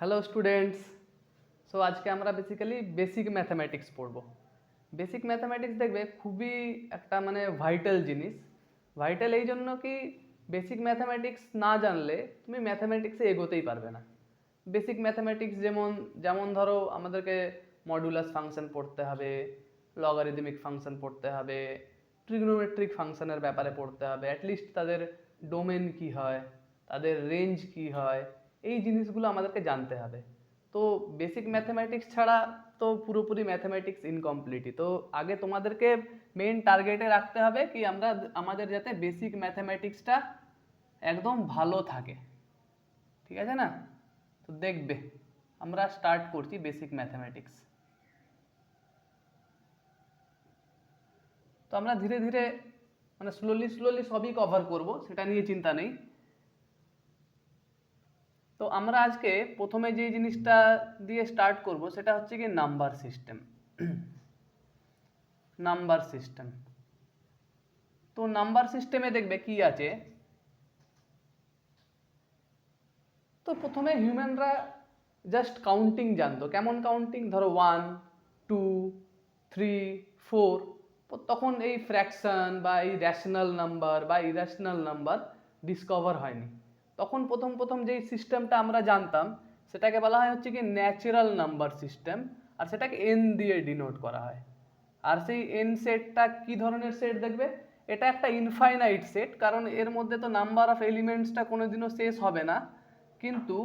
Hello students. So আজকে আমরা basically basic mathematics পড়ব। বেসিক ম্যাথামেটিক্স দেখবে খুবই একটা ভাইটাল জিনিস। ভাইটাল এই জন্য কি, বেসিক ম্যাথামেটিক্স না জানলে তুমি ম্যাথামেটিক্সে এগোতেই পারবে না। বেসিক ম্যাথামেটিক্স যেমন যেমন ধরো আমাদেরকে মডুলাস ফাংশন পড়তে হবে, লগারিদমিক ফাংশন পড়তে হবে, ট্রিগনোমেট্রিক ফাংশনের ব্যাপারে পড়তে হবে, অ্যাটলিস্ট তাদের ডোমেন কি হয়, তাদের রেঞ্জ কি হয়, এই জিনিসগুলো আমাদেরকে জানতে হবে। তো বেসিক ম্যাথামেটিক্স ছাড়া তো পুরোপুরি ম্যাথামেটিক্স ইনকমপ্লিটই। তো আগে তোমাদেরকে মেইন টার্গেটে রাখতে হবে কি আমাদের যাতে বেসিক ম্যাথামেটিক্সটা একদম ভালো থাকে, ঠিক আছে না? তো দেখবে আমরা স্টার্ট করছি বেসিক ম্যাথামেটিক্স। তো আমরা ধীরে ধীরে স্লোলি সবই কভার করব, সেটা নিয়ে চিন্তা নেই। তো আমরা আজকে প্রথমে যে জিনিসটা দিয়ে স্টার্ট করব সেটা হচ্ছে কি নাম্বার সিস্টেম। নাম্বার সিস্টেম, তো নাম্বার সিস্টেমে দেখবে কি আছে। তো প্রথমে হিউম্যানরা জাস্ট কাউন্টিং জানতো। কেমন কাউন্টিং? ধরো 1, 2, 3, 4। তখন এই ফ্র্যাকশন বা এই র্যাশনাল নাম্বার বা ইরাশনাল নাম্বার ডিসকভার হয়নি। তখন প্রথম প্রথম যেই সিস্টেমটা আমরা জানতাম সেটাকে বলা হয় হচ্ছে কি ন্যাচারাল নাম্বার সিস্টেম, আর সেটাকে এন দিয়ে ডিনোট করা হয়। আর সেই এন সেটটা কি ধরনের সেট দেখবে? এটা একটা ইনফাইনাইট সেট, কারণ এর মধ্যে তো নাম্বার অফ এলিমেন্টসটা কোনোদিনও শেষ হবে না। কিন্তু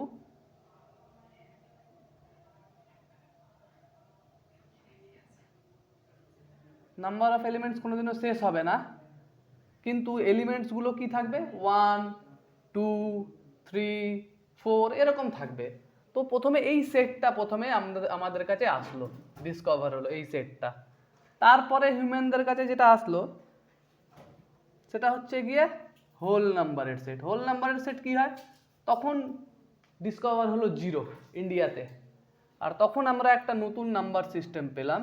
নাম্বার অফ এলিমেন্টস কোনোদিনও শেষ হবে না, কিন্তু এলিমেন্টসগুলো কি থাকবে? 1, 2, 3, 4 এরকম থাকবে। তো প্রথমে এই সেটটা আমাদের কাছে আসলো, ডিসকভার হলো এই সেটটা। তারপরে হিউম্যানদের কাছে যেটা আসলো সেটা হচ্ছে গিয়ে হোল নাম্বারের সেট। হোল নাম্বারের সেট কি হয়? তখন ডিসকভার হলো 0 ইন্ডিয়াতে। আর তখন আমরা একটা নতুন নাম্বার সিস্টেম পেলাম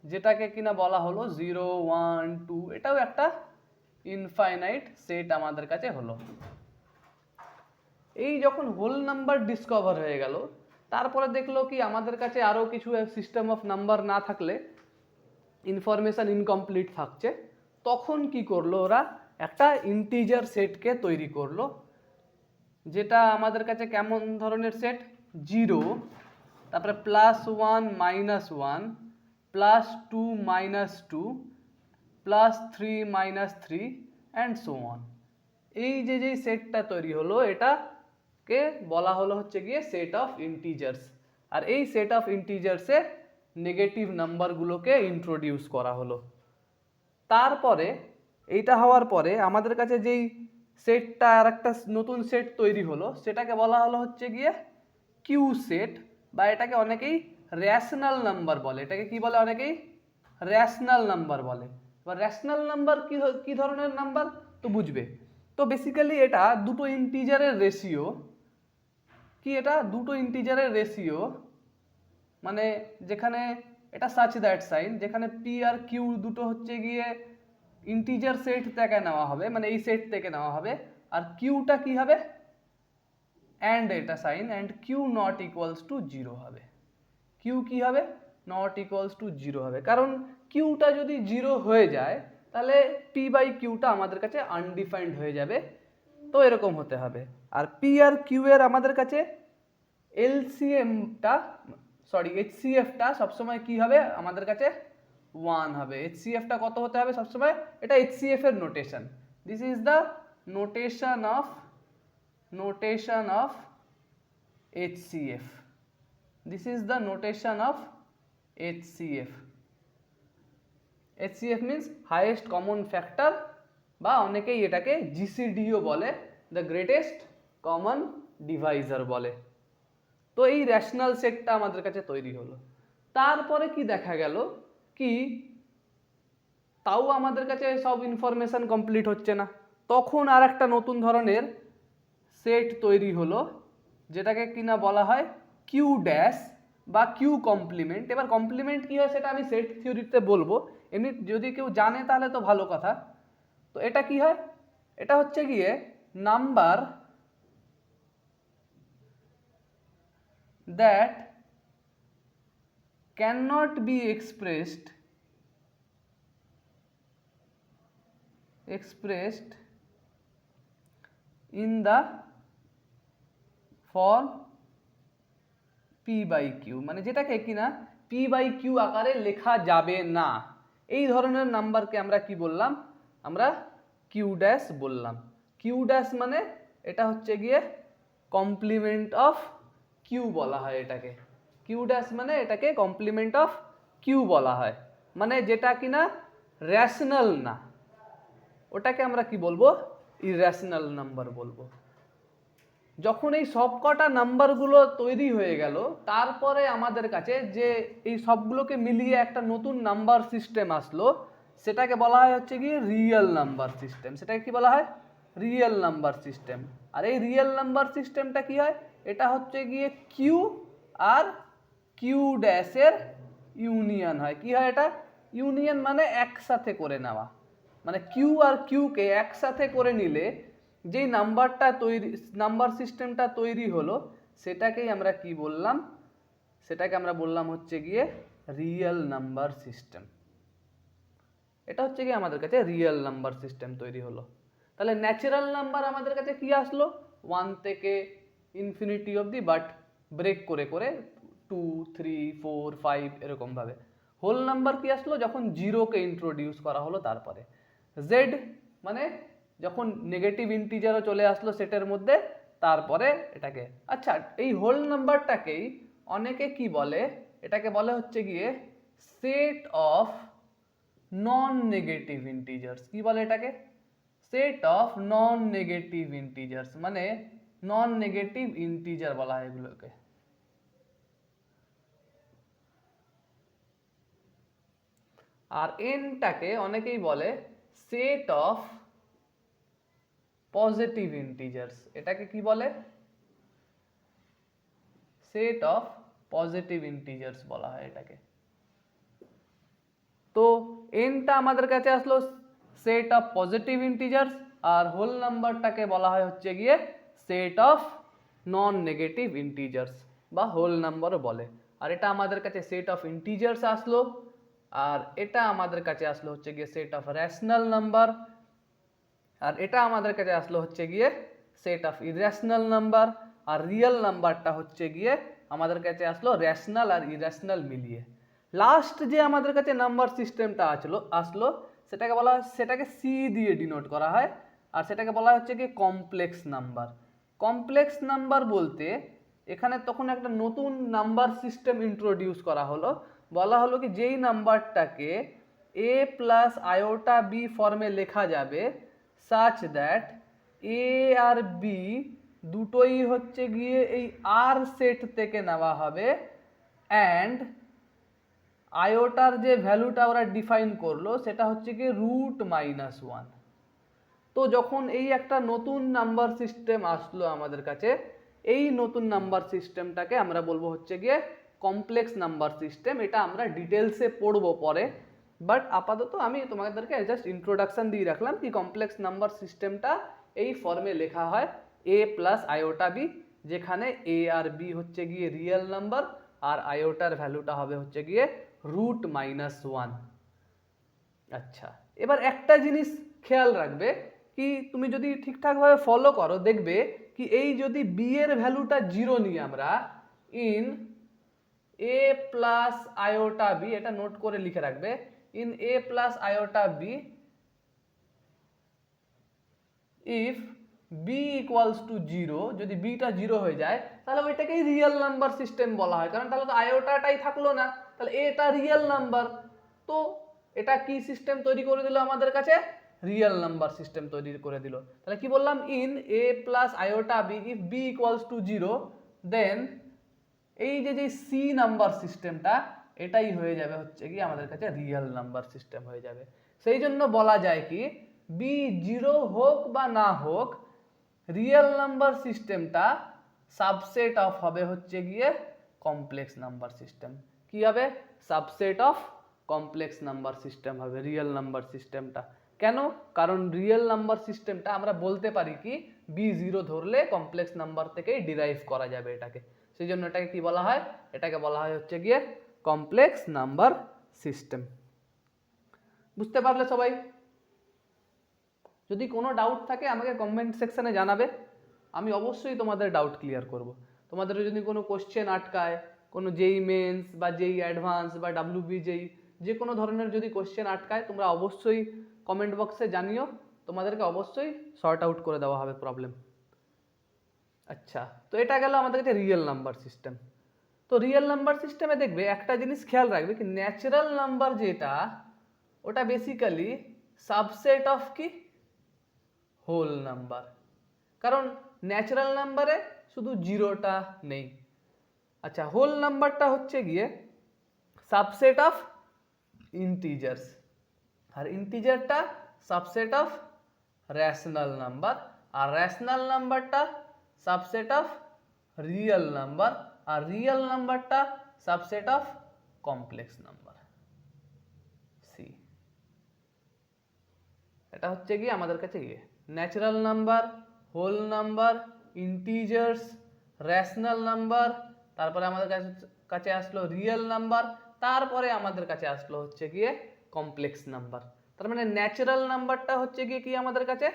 যেটাকে কিনা বলা হলো 0, 1, 2। এটাও একটা ইনফাইনাইট সেট আমাদের কাছে হলো। এই যখন হোল নাম্বার ডিসকভার হয়ে গেল, তারপরে দেখলো কি আমাদের কাছে আরও কিছু সিস্টেম অফ নাম্বার না থাকলে ইনফরমেশন ইনকমপ্লিট থাকছে। তখন কি করলো ওরা? একটা ইন্টিজার সেটকে তৈরি করলো, যেটা আমাদের কাছে কেমন ধরনের সেট? 0, তারপরে +1, -1, +2, -2, +3, -3 অ্যান্ড সো অন। এই যে সেটটা তৈরি হলো এটাকে বলা হলো হচ্ছে গিয়ে সেট অফ ইন্টিজার্স। আর এই সেট অফ ইন্টিজার্সে নেগেটিভ নাম্বারগুলোকে ইন্ট্রোডিউস করা হলো। তারপরে এইটা হওয়ার পরে আমাদের কাছে যেই সেটটা আর একটা নতুন সেট তৈরি হলো সেটাকে বলা হলো হচ্ছে গিয়ে কিউ সেট, বা এটাকে অনেকেই র্যাশনাল নাম্বার বলে। এটাকে কি বলে? অনেকেই র্যাশনাল নাম্বার বলে। এবার র্যাশনাল নাম্বার কি ধরনের নাম্বার তো বুঝবে। তো বেসিক্যালি এটা দুটো ইন্টিজারের রেশিও। কি এটা? দুটো ইন্টিজারের রেশিও, মানে যেখানে এটা সাচ দ্যাট সাইন, যেখানে পি আর কিউ দুটো হচ্ছে গিয়ে ইন্টিজার সেট থেকে নেওয়া হবে, মানে এই সেট থেকে নেওয়া হবে। আর কিউটা কি হবে? অ্যান্ড এটা sign, and q not equals to 0 হবে। কিউ কি হবে? নট ইকুয়ালস টু 0 হবে, কারণ কিউটা যদি 0 হয়ে যায় তাহলে পি বাই কিউটা আমাদের কাছে আনডিফাইন্ড হয়ে যাবে। তো এরকম হতে হবে। আর পি আর কিউ এর আমাদের কাছে এলসিএমটা এইচসিএফটা সবসময় কি হবে আমাদের কাছে? 1 হবে। এইচসিএফটা কত হতে হবে সবসময়? এটা এইচসিএফ এর notation. This is the notation of HCF. This is the notation of HCF. HCF means highest common factor, বা অনেকেই এটাকে GCDও বলে, the greatest common divisor বলে। তো এই র্যাশনাল সেটটা আমাদের কাছে তৈরি হলো। তারপরে কি দেখা গেল কি তাও আমাদের কাছে সব ইনফরমেশন কমপ্লিট হচ্ছে না। তখন আর একটা নতুন ধরনের সেট তৈরি হলো যেটাকে কিনা বলা হয় কিউ ড্যাশ বা কিউ কমপ্লিমেন্ট। এবার কমপ্লিমেন্ট কি হয় সেটা আমি সেট থিওরিতে বলবো, এমনি যদি কেউ জানে তাহলে তো ভালো কথা। তো এটা কি হয়? এটা হচ্ছে গিয়ে number that cannot be expressed in the form p by q, মানে যেটাকে কিনা p by q আকারে লেখা যাবে না, এই ধরনের নাম্বারকে আমরা কি বললাম, আমরা q ড্যাশ বললাম। q ড্যাশ মানে এটা হচ্ছে গিয়ে কমপ্লিমেন্ট অফ q বলা হয় এটাকে, q ড্যাশ মানে এটাকে কমপ্লিমেন্ট অফ q বলা হয়, মানে যেটা কিনা রেশনাল না, ওটাকে আমরা কি বলবো, ইরেশনাল নাম্বার বলবো। যখন এই সবকটা নাম্বারগুলো তৈরি হয়ে গেল, তারপরে আমাদের কাছে যে এই সবগুলোকে মিলিয়ে একটা নতুন নাম্বার সিস্টেম আসলো, সেটাকে বলা হয় হচ্ছে কি রিয়েল নাম্বার সিস্টেম। সেটাকে কি বলা হয়, রিয়েল নাম্বার সিস্টেম। আর এই রিয়েল নাম্বার সিস্টেমটা কি হয়, এটা হচ্ছে গিয়ে কিউ আর কিউ ড্যাশের ইউনিয়ন হয়। কি হয় এটা, ইউনিয়ন মানে একসাথে করে নেওয়া, মানে কিউ আর কিউকে একসাথে করে নিলে যেই নাম্বারটা তৈরি, নাম্বার সিস্টেমটা তৈরি হলো, সেটাকেই আমরা কি বললাম, সেটাকে আমরা বললাম হচ্ছে গিয়ে রিয়েল নাম্বার সিস্টেম। এটা হচ্ছে গিয়ে আমাদের কাছে রিয়েল নাম্বার সিস্টেম তৈরি হলো। তাহলে ন্যাচারাল নাম্বার আমাদের কাছে কি আসলো, 1 থেকে ইনফিনিটি অবধি, বাট ব্রেক করে করে 2, 3, 4, 5 এরকম ভাবে। হোল নাম্বার কি আসলো, যখন জিরোকে ইন্ট্রোডিউস করা হলো তারপরে। জেড মানে যখন নেগেটিভ ইন্টিজারও চলে আসলো সেটের মধ্যে, তারপরে এটাকে। আচ্ছা, এই হোল নাম্বারটাকেই অনেকে কি বলে, এটাকে বলে হচ্ছে গিয়ে set of non negative integers. কি বলে এটাকে, set of non negative integers, মানে নন নেগেটিভ ইন্টিজার বলা হয় এগুলোকে। আর এনটাকে অনেকেই বলে সেট অফ পজিটিভ ইন্টিজার্স। এটাকে কি বলে, সেট অফ পজিটিভ ইন্টিজার্স বলা হয় এটাকে। তো এনটা আমাদের কাছে আসলো সেট অফ পজিটিভ ইন্টিজার্স, আর হোল নাম্বারটাকে বলা হয় হচ্ছে গিয়ে set of non negative integers বা হোল নাম্বারও বলে। আর এটা আমাদের কাছে সেট অফ ইন্টিজার্স আসলো, আর এটা আমাদের কাছে আসলো হচ্ছে গিয়ে সেট অফ রেশনাল নাম্বার, আর এটা আমাদের কাছে আসলো হচ্ছে গিয়ে সেট অফ ইরেশনাল নাম্বার, আর রিয়েল নাম্বারটা হচ্ছে গিয়ে আমাদের কাছে আসলো রেশনাল আর ইরেশনাল মিলিয়ে। লাস্ট যে আমাদের কাছে নাম্বার সিস্টেমটা আসলো সেটাকে বলা হয়, সেটাকে সি দিয়ে ডিনোট করা হয়, আর সেটাকে বলা হচ্ছে কি কমপ্লেক্স নাম্বার। কমপ্লেক্স নাম্বার বলতে এখানে তখন একটা নতুন নাম্বার সিস্টেম ইন্ট্রোডিউস করা হলো, বলা হলো কি যেই নাম্বারটাকে a প্লাস আয়োটা বি ফর্মে লেখা যাবে, such that a R b দুটোই হচ্ছে গিয়ে এই আর সেট থেকে নেওয়া হবে, অ্যান্ড আয়োটার যে ভ্যালুটা ওরা ডিফাইন করলো সেটা হচ্ছে গিয়ে √-1। তো যখন এই একটা নতুন নাম্বার সিস্টেম আসলো আমাদের কাছে, এই নতুন নাম্বার সিস্টেমটাকে আমরা বলবো হচ্ছে গিয়ে কমপ্লেক্স নাম্বার সিস্টেম। এটা আমরা ডিটেলসে পড়বো পরে, বাট আপাতত আমি তোমাদেরকে জাস্ট ইন্ট্রোডাকশন দিয়ে রাখলাম কি কমপ্লেক্স নাম্বার সিস্টেমটা এই ফর্মে লেখা হয় a প্লাস আয়োটা বি, যেখানে a আর b হচ্ছে গিয়ে রিয়েল নাম্বার, আর আয়োটার ভ্যালুটা হবে হচ্ছে গিয়ে √-1। আচ্ছা, এবার একটা জিনিস খেয়াল রাখবে কি, তুমি যদি ঠিকঠাকভাবে ফলো করো দেখবে কি এই যদি b এর ভ্যালুটা 0 নিই আমরা, in a plus iota b, এটা নোট করে লিখে রাখবে, in a plus iota b if b equals to 0, যদি b টা 0 হয়ে যায় তাহলে ওইটাকেই রিয়েল নাম্বার সিস্টেম বলা হয়, কারণ তাহলে তো আয়োটাটাই থাকলো না, তাহলে এটা রিয়েল নাম্বার। তো এটা কি সিস্টেম তৈরি করে দিল আমাদের কাছে, রিয়েল নাম্বার সিস্টেম তৈরি করে দিল। তাহলে কি বললাম, in a plus iota b if b equals to 0, দেন এই যে সি নাম্বার সিস্টেমটা এটাই হয়ে যাবে হচ্ছে কি আমাদের কাছে রিয়েল নাম্বার সিস্টেম হয়ে যাবে। সেই জন্য বলা যায় কি বি 0 হোক বা না হোক, রিয়েল নাম্বার সিস্টেমটা সাবসেট অফ হবে হচ্ছে গিয়ে কমপ্লেক্স নাম্বার সিস্টেম। কি হবে, subset of complex number system হবে রিয়েল নাম্বার সিস্টেমটা। কেন, কারণ রিয়েল নাম্বার সিস্টেমটা আমরা বলতে পারি কি b0 ধরলে কমপ্লেক্স নাম্বার থেকেই ডিরাইভ করা যাবে এটাকে। সেই জন্য এটাকে কি বলা হয়, এটাকে বলা হয় হচ্ছে গিয়ে কমপ্লেক্স নাম্বার সিস্টেম। বুঝতে পারলে সবাই? যদি কোনো ডাউট থাকে আমাকে কমেন্ট সেকশনে জানাবে, আমি অবশ্যই তোমাদের ডাউট ক্লিয়ার করব। তোমাদের যদি কোনো কোশ্চেন আটকায়, কোনো যেই মেন্স বা যেই অ্যাডভান্স বা ডাব্লিউবি যে কোনো ধরনের যদি কোশ্চেন আটকায়, তোমরা অবশ্যই কমেন্ট বক্সে জানিও, তোমাদেরকে অবশ্যই সর্ট আউট করে দেওয়া হবে প্রবলেম। আচ্ছা, তো এটা গেল আমাদের কাছে রিয়েল নাম্বার সিস্টেম। তো রিয়েল নাম্বার সিস্টেমে দেখবে একটা জিনিস খেয়াল রাখবে কি ন্যাচারাল নাম্বার যেটা ওটা বেসিক্যালি সাবসেট অফ কি হোল নাম্বার। কারণ ন্যাচারাল নাম্বারে শুধু জিরোটা নেই। আচ্ছা, হোল নাম্বারটা হচ্ছে গিয়ে সাবসেট অফ ইন্টিজার্স, আর ইন্টিজারটা সাবসেট অফ রেশনাল নাম্বার, আর রেশনাল নাম্বারটা সাবসেট অফ রিয়েল নাম্বার, আর রিয়েল নাম্বারটা subset of complex number. See, এটা হচ্ছে গিয়ে আমাদের কাছে গিয়ে natural number, whole number, integers, rational number, তারপরে আমাদের কাছে আসলো রিয়েল নাম্বার, তারপরে আমাদের কাছে আসলো হচ্ছে গিয়ে কমপ্লেক্স নাম্বার। তার মানে ন্যাচারাল নাম্বারটা হচ্ছে গিয়ে কি আমাদের কাছে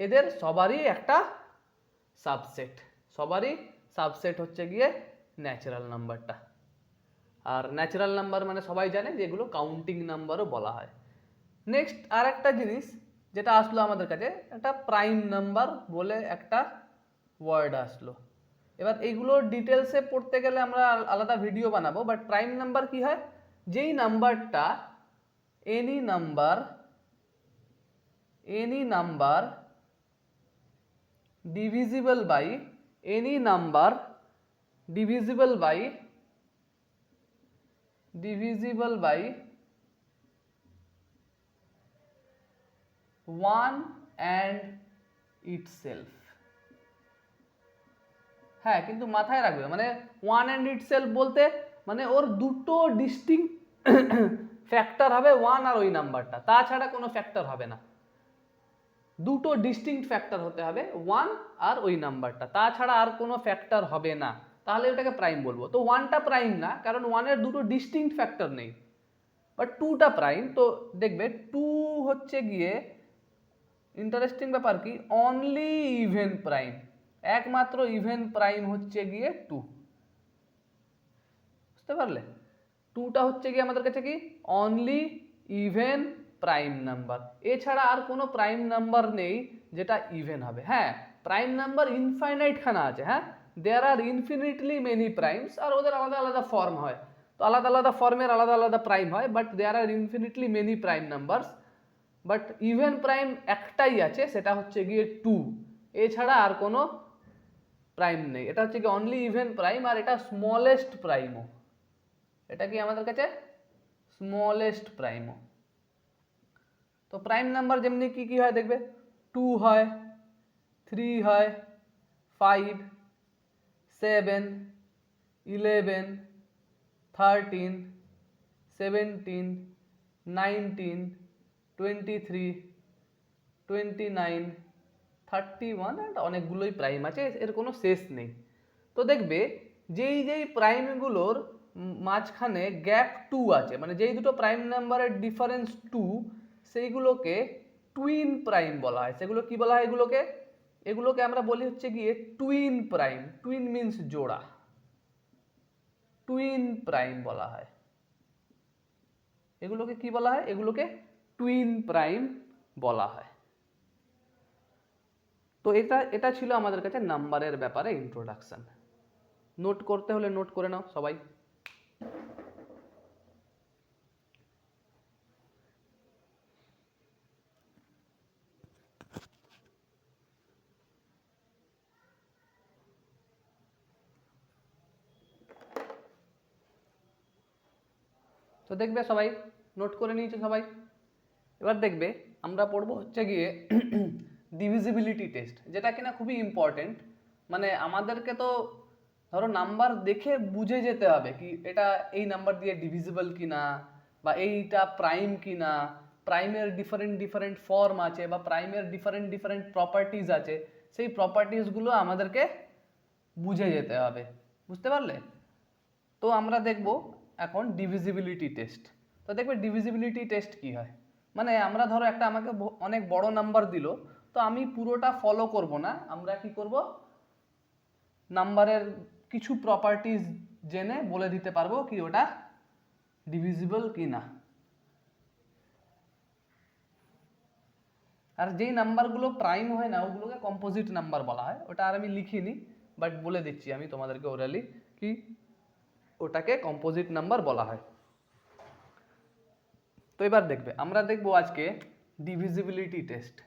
এদের সবারই একটা সাবসেট, সবারই সাবসেট হচ্ছে গিয়ে ন্যাচারাল নাম্বারটা। আর ন্যাচারাল নাম্বার মানে সবাই জানে যে এগুলো কাউন্টিং নাম্বারও বলা হয়। নেক্সট আর একটা জিনিস যেটা আসলো আমাদের কাছে, একটা প্রাইম নাম্বার বলে একটা ওয়ার্ড আসলো। এবার এইগুলোর ডিটেলসে পড়তে গেলে আমরা আলাদা ভিডিও বানাবো, বাট প্রাইম নাম্বার কি হয়, যেই নাম্বারটা any number divisible by any number divisible by 1 and itself। হ্যাঁ, কিন্তু মাথায় রাখবে মানে 1 and itself বলতে মানে ওর দুটো ডিস্টিংক্ট ফ্যাক্টর হবে 1 আর ওই নাম্বারটা, তাছাড়া কোনো ফ্যাক্টর হবে না। দুটো ডিস্টিংক্ট ফ্যাক্টর হতে হবে 1 আর ওই নাম্বারটা, তাছাড়া আর কোনো ফ্যাক্টর হবে না, তাহলে ওটাকে প্রাইম বলবো। তো 1টা প্রাইম না, কারণ 1-এর দুটো ডিস্টিংক্ট ফ্যাক্টর নেই, বাট 2টা প্রাইম। তো দেখবে 2 হচ্ছে গিয়ে ইন্টারেস্টিং ব্যাপার কি অনলি ইভেন প্রাইম, একমাত্র ইভেন প্রাইম হচ্ছে গিয়ে 2। বুঝতে পারলে? 2টা হচ্ছে গিয়ে আমাদের কাছে কি অনলি ইভেন প্রাইম নাম্বার, এছাড়া আর কোনো প্রাইম নাম্বার নেই যেটা ইভেন হবে। হ্যাঁ, প্রাইম নাম্বার ইনফাইনাইট খানা আছে, হ্যাঁ, দেয়ার আর ইনফিনিটলি মেনি প্রাইমস, আর ওদের আলাদা আলাদা ফর্ম হয়, তো আলাদা আলাদা ফর্মের আলাদা আলাদা প্রাইম হয়, but there are infinitely many prime numbers. But even prime একটাই আছে, সেটা হচ্ছে গিয়ে 2, এছাড়া আর কোনো প্রাইম নেই। এটা হচ্ছে কি অনলি ইভেন প্রাইম, আর এটা স্মলেস্ট প্রাইমও। এটা কি আমাদের কাছে স্মলেস্ট প্রাইমও। তো প্রাইম নাম্বার যেমনি কি কি হয় দেখবে, 2 হয়, 3 হয়, 5, 7, 11, 13, 17, 19, 23, 29, 31 অ্যান্ড অনেকগুলোই প্রাইম আছে, এর কোনো শেষ নেই। তো দেখবে যেই প্রাইমগুলোর মাঝখানে গ্যাপ 2 আছে, মানে যেই দুটো প্রাইম নাম্বারের ডিফারেন্স 2, সেইগুলোকে টুইন প্রাইম বলা হয়। সেগুলো কি বলা হয় এগুলোকে আমরা বলি হচ্ছে গিয়ে টুইন প্রাইম। টুইন মিন্স জোড়া, টুইন প্রাইম বলা হয় এগুলোকে। কি বলা হয়? এগুলোকে টুইন প্রাইম বলা হয়। তো এটা ছিল আমাদের কাছে নাম্বারের ব্যাপারে ইন্ট্রোডাকশন। নোট করতে হলে নোট করে নাও সবাই। তো দেখবে সবাই নোট করে নিয়েছে সবাই। এবার দেখবে আমরা পড়বো হচ্ছে গিয়ে ডিভিজিবিলিটি টেস্ট, যেটা কিনা খুবই ইম্পর্টেন্ট। মানে আমাদেরকে তো ধরো নাম্বার দেখে বুঝে যেতে হবে কি এটা এই নাম্বার দিয়ে ডিভিজিবল কিনা, বা এইটা প্রাইম কিনা, প্রাইমের ডিফারেন্ট ফর্ম আছে, বা প্রাইমের ডিফারেন্ট প্রপার্টিজ আছে, সেই প্রপার্টিজগুলো আমাদেরকে বুঝে যেতে হবে, বুঝতে পারলে? তো আমরা দেখব এখন ডিভিজিবিলিটি টেস্ট। তো দেখবে ডিভিজিবিলিটি টেস্ট কি হয়, মানে আমরা ধরো একটা আমাকে অনেক বড় নাম্বার দিল, তো আমি পুরোটা ফলো করব না, আমরা কি করব, নাম্বারের কিছু প্রপার্টিজ জেনে বলে দিতে পারবো কি ওটা ডিভিজিবল কি না। আর যেই নাম্বারগুলো প্রাইম হয় না ওগুলোকে কম্পোজিট নাম্বার বলা হয়, ওটা আর আমি লিখিনি, বাট বলে দিচ্ছি আমি তোমাদেরকে ওরালি কি ওটাকে কম্পোজিট নাম্বার বলা হয়। তো এবার দেখবে আমরা দেখবো আজকে ডিভিজিবিলিটি টেস্ট।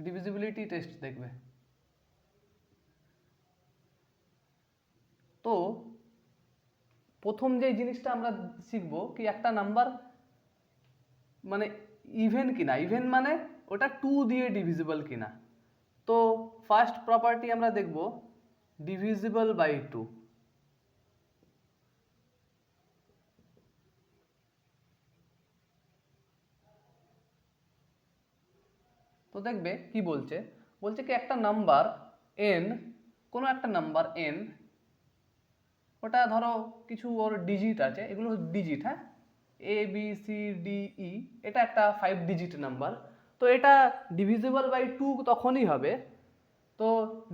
ডিভিজিবিলিটি টেস্ট দেখবে। তো প্রথম যে জিনিসটা আমরা শিখবো কি একটা নাম্বার মানে ইভেন কিনা, ইভেন মানে ওটা 2 দিয়ে ডিভিজিবল কিনা। তো ফার্স্ট প্রপার্টি আমরা দেখব ডিভিজিবল বাই 2। তো দেখবে কি বলছে, বলছে কি একটা নাম্বার n, কোনো একটা নাম্বার n, ওটা ধরো কিছু ওর ডিজিট আছে, এগুলো ডিজিট, হ্যাঁ, A B C D E, এটা একটা 5 ডিজিট নাম্বার। তো এটা ডিভিজিবল বাই 2 তখনই হবে, তো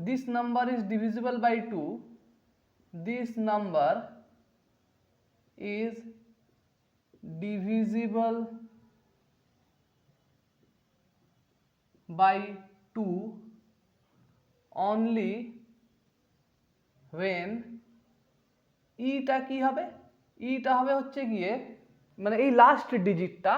this number is divisible by 2, this number is divisible by 2 only when ইটা কি হবে, ইটা হবে হচ্ছে গিয়ে মানে এই লাস্ট ডিজিটটা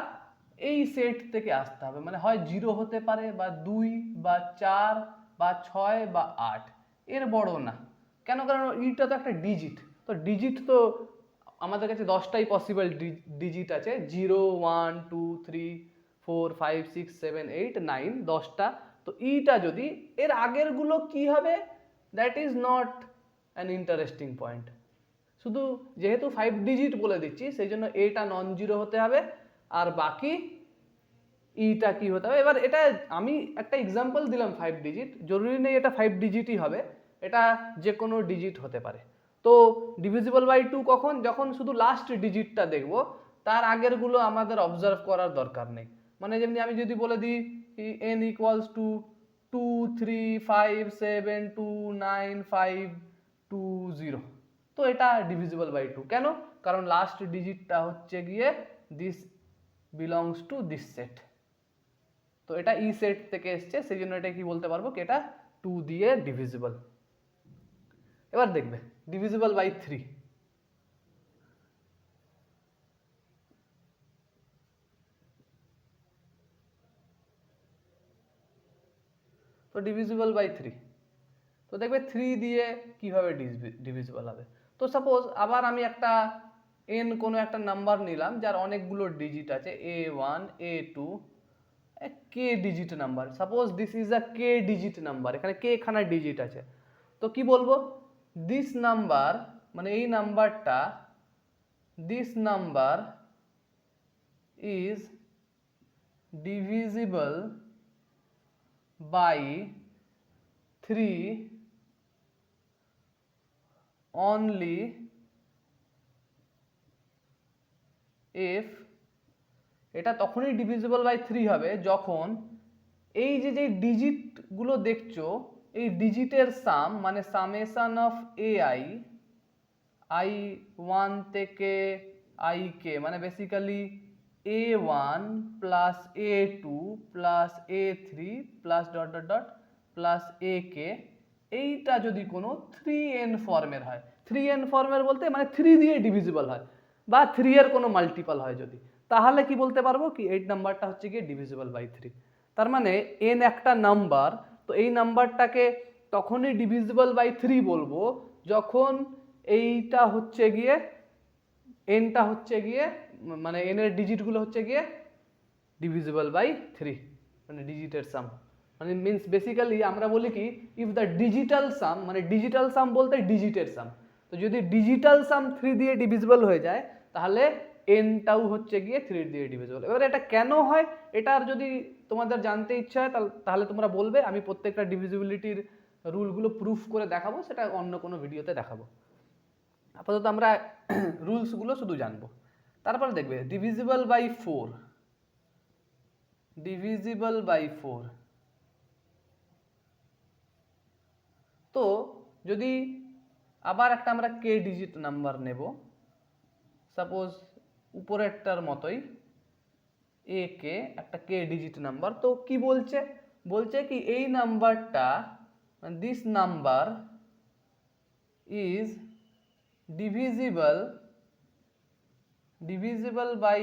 এই সেট থেকে আসতে হবে, মানে হয় 0 হতে পারে বা 2 বা 4 বা 6 বা 8, এর বড় না। কেন, কারণ ইটা তো একটা ডিজিট, তো ডিজিট তো আমাদের কাছে 10টাই পসিবল ডিজিট আছে, 0 1 2 3 4 5 6 7 8 9, 10টা। তো ইটা যদি এর আগের গুলো কি হবে, that is not an interesting point. শুধু যেহেতু 5 ডিজিট বলে দিচ্ছি সেই জন্য এটা নন জিরো হতে হবে, আর বাকি ইটা কি হতে হবে। এবার এটা আমি একটা এক্সাম্পল দিলাম 5 ডিজিট, জরুরি নেই এটা 5 ডিজিটই হবে, এটা যে কোনো ডিজিট হতে পারে। তো ডিভিজিবল বাই 2 কখন, যখন শুধু লাস্ট ডিজিটটা দেখব, তার আগের গুলো আমাদের অবজার্ভ করার দরকার নেই। মানে যেমনি আমি যদি বলে দিই n ইকুয়ালস টু 2 3 5 7 2 9 5 2 0, তো এটা ডিভিজিবল বাই 2। কেন, কারণ লাস্ট ডিজিটটা হচ্ছে গিয়ে this belongs to this set, তো এটা ই সেট থেকে এসছে, সেই জন্য এটা কি বলতে পারবো কি এটা 2 দিয়ে ডিভিজিবল। এবার দেখবে ডিভিজিবল বাই 3। তো ডিভিজিবল বাই 3, তো দেখবে 3 দিয়ে কিভাবে ডিভিজিবল হবে। তো সাপোজ আবার আমি একটা n কোনো একটা নাম্বার নিলাম যার অনেকগুলো ডিজিট আছে, a1 a2 K digit number, suppose this is a K digit number, এখানে কে খানা ডিজিট আছে। তো কি বলবো, দিস নাম্বার মানে এই নাম্বারটা, this number is divisible by 3 only if, এটা তখনই ডিভিজিবল বাই 3 হবে যখন এই যে যে ডিজিটগুলো দেখছো এই ডিজিটের সাম মানে সামেশন অফ ai, i1 থেকে ik, মানে basically a1 plus a2 plus a3 plus dot dot dot plus ak, এইটা যদি কোনো 3n ফর্মের হয়, 3n ফর্মের বলতে মানে 3 দিয়ে ডিভিজিবল হয় বা 3 এর কোনো মাল্টিপল হয় যদি, তাহলে কি বলতে পারবো কি এই নাম্বারটা হচ্ছে গিয়ে ডিভিজিবল বাই 3। তার মানে n একটা নাম্বার, তো এই নাম্বারটাকে তখনই ডিভিজিবল বাই 3 বলবো যখন এইটা হচ্ছে গিয়ে nটা হচ্ছে গিয়ে মানে n এর ডিজিটগুলো হচ্ছে গিয়ে ডিভিজিবল বাই 3, মানে ডিজিটের সাম, মানে মিন্স বেসিক্যালি আমরা বলি কি ইফ দ্য ডিজিটাল সাম, মানে ডিজিটাল সাম বলতে ডিজিটের সাম, তো যদি ডিজিটাল সাম 3 দিয়ে ডিভিজিবল হয়ে যায় তাহলে এনটাও হচ্ছে গিয়ে 3 দিয়ে ডিভিজিবল। এবার এটা কেন হয়, এটার যদি তোমাদের জানতে ইচ্ছা হয় তাহলে তোমরা বলবে, আমি প্রত্যেকটা ডিভিজিবিলিটির রুলগুলো প্রুফ করে দেখাবো, সেটা অন্য কোনো ভিডিওতে দেখাবো। আপাতত আমরা রুলসগুলো শুধু জানবো। তারপর দেখবে ডিভিজিবল বাই 4, ডিভিজিবল বাই 4। তো যদি আবার একটা আমরা কে ডিজিট নাম্বার নেব, সাপোজ উপরেরটার মতোই এ কে একটা কে ডিজিট নাম্বার। তো কি বলছে, বলছে কি এই নাম্বারটা, this number is divisible by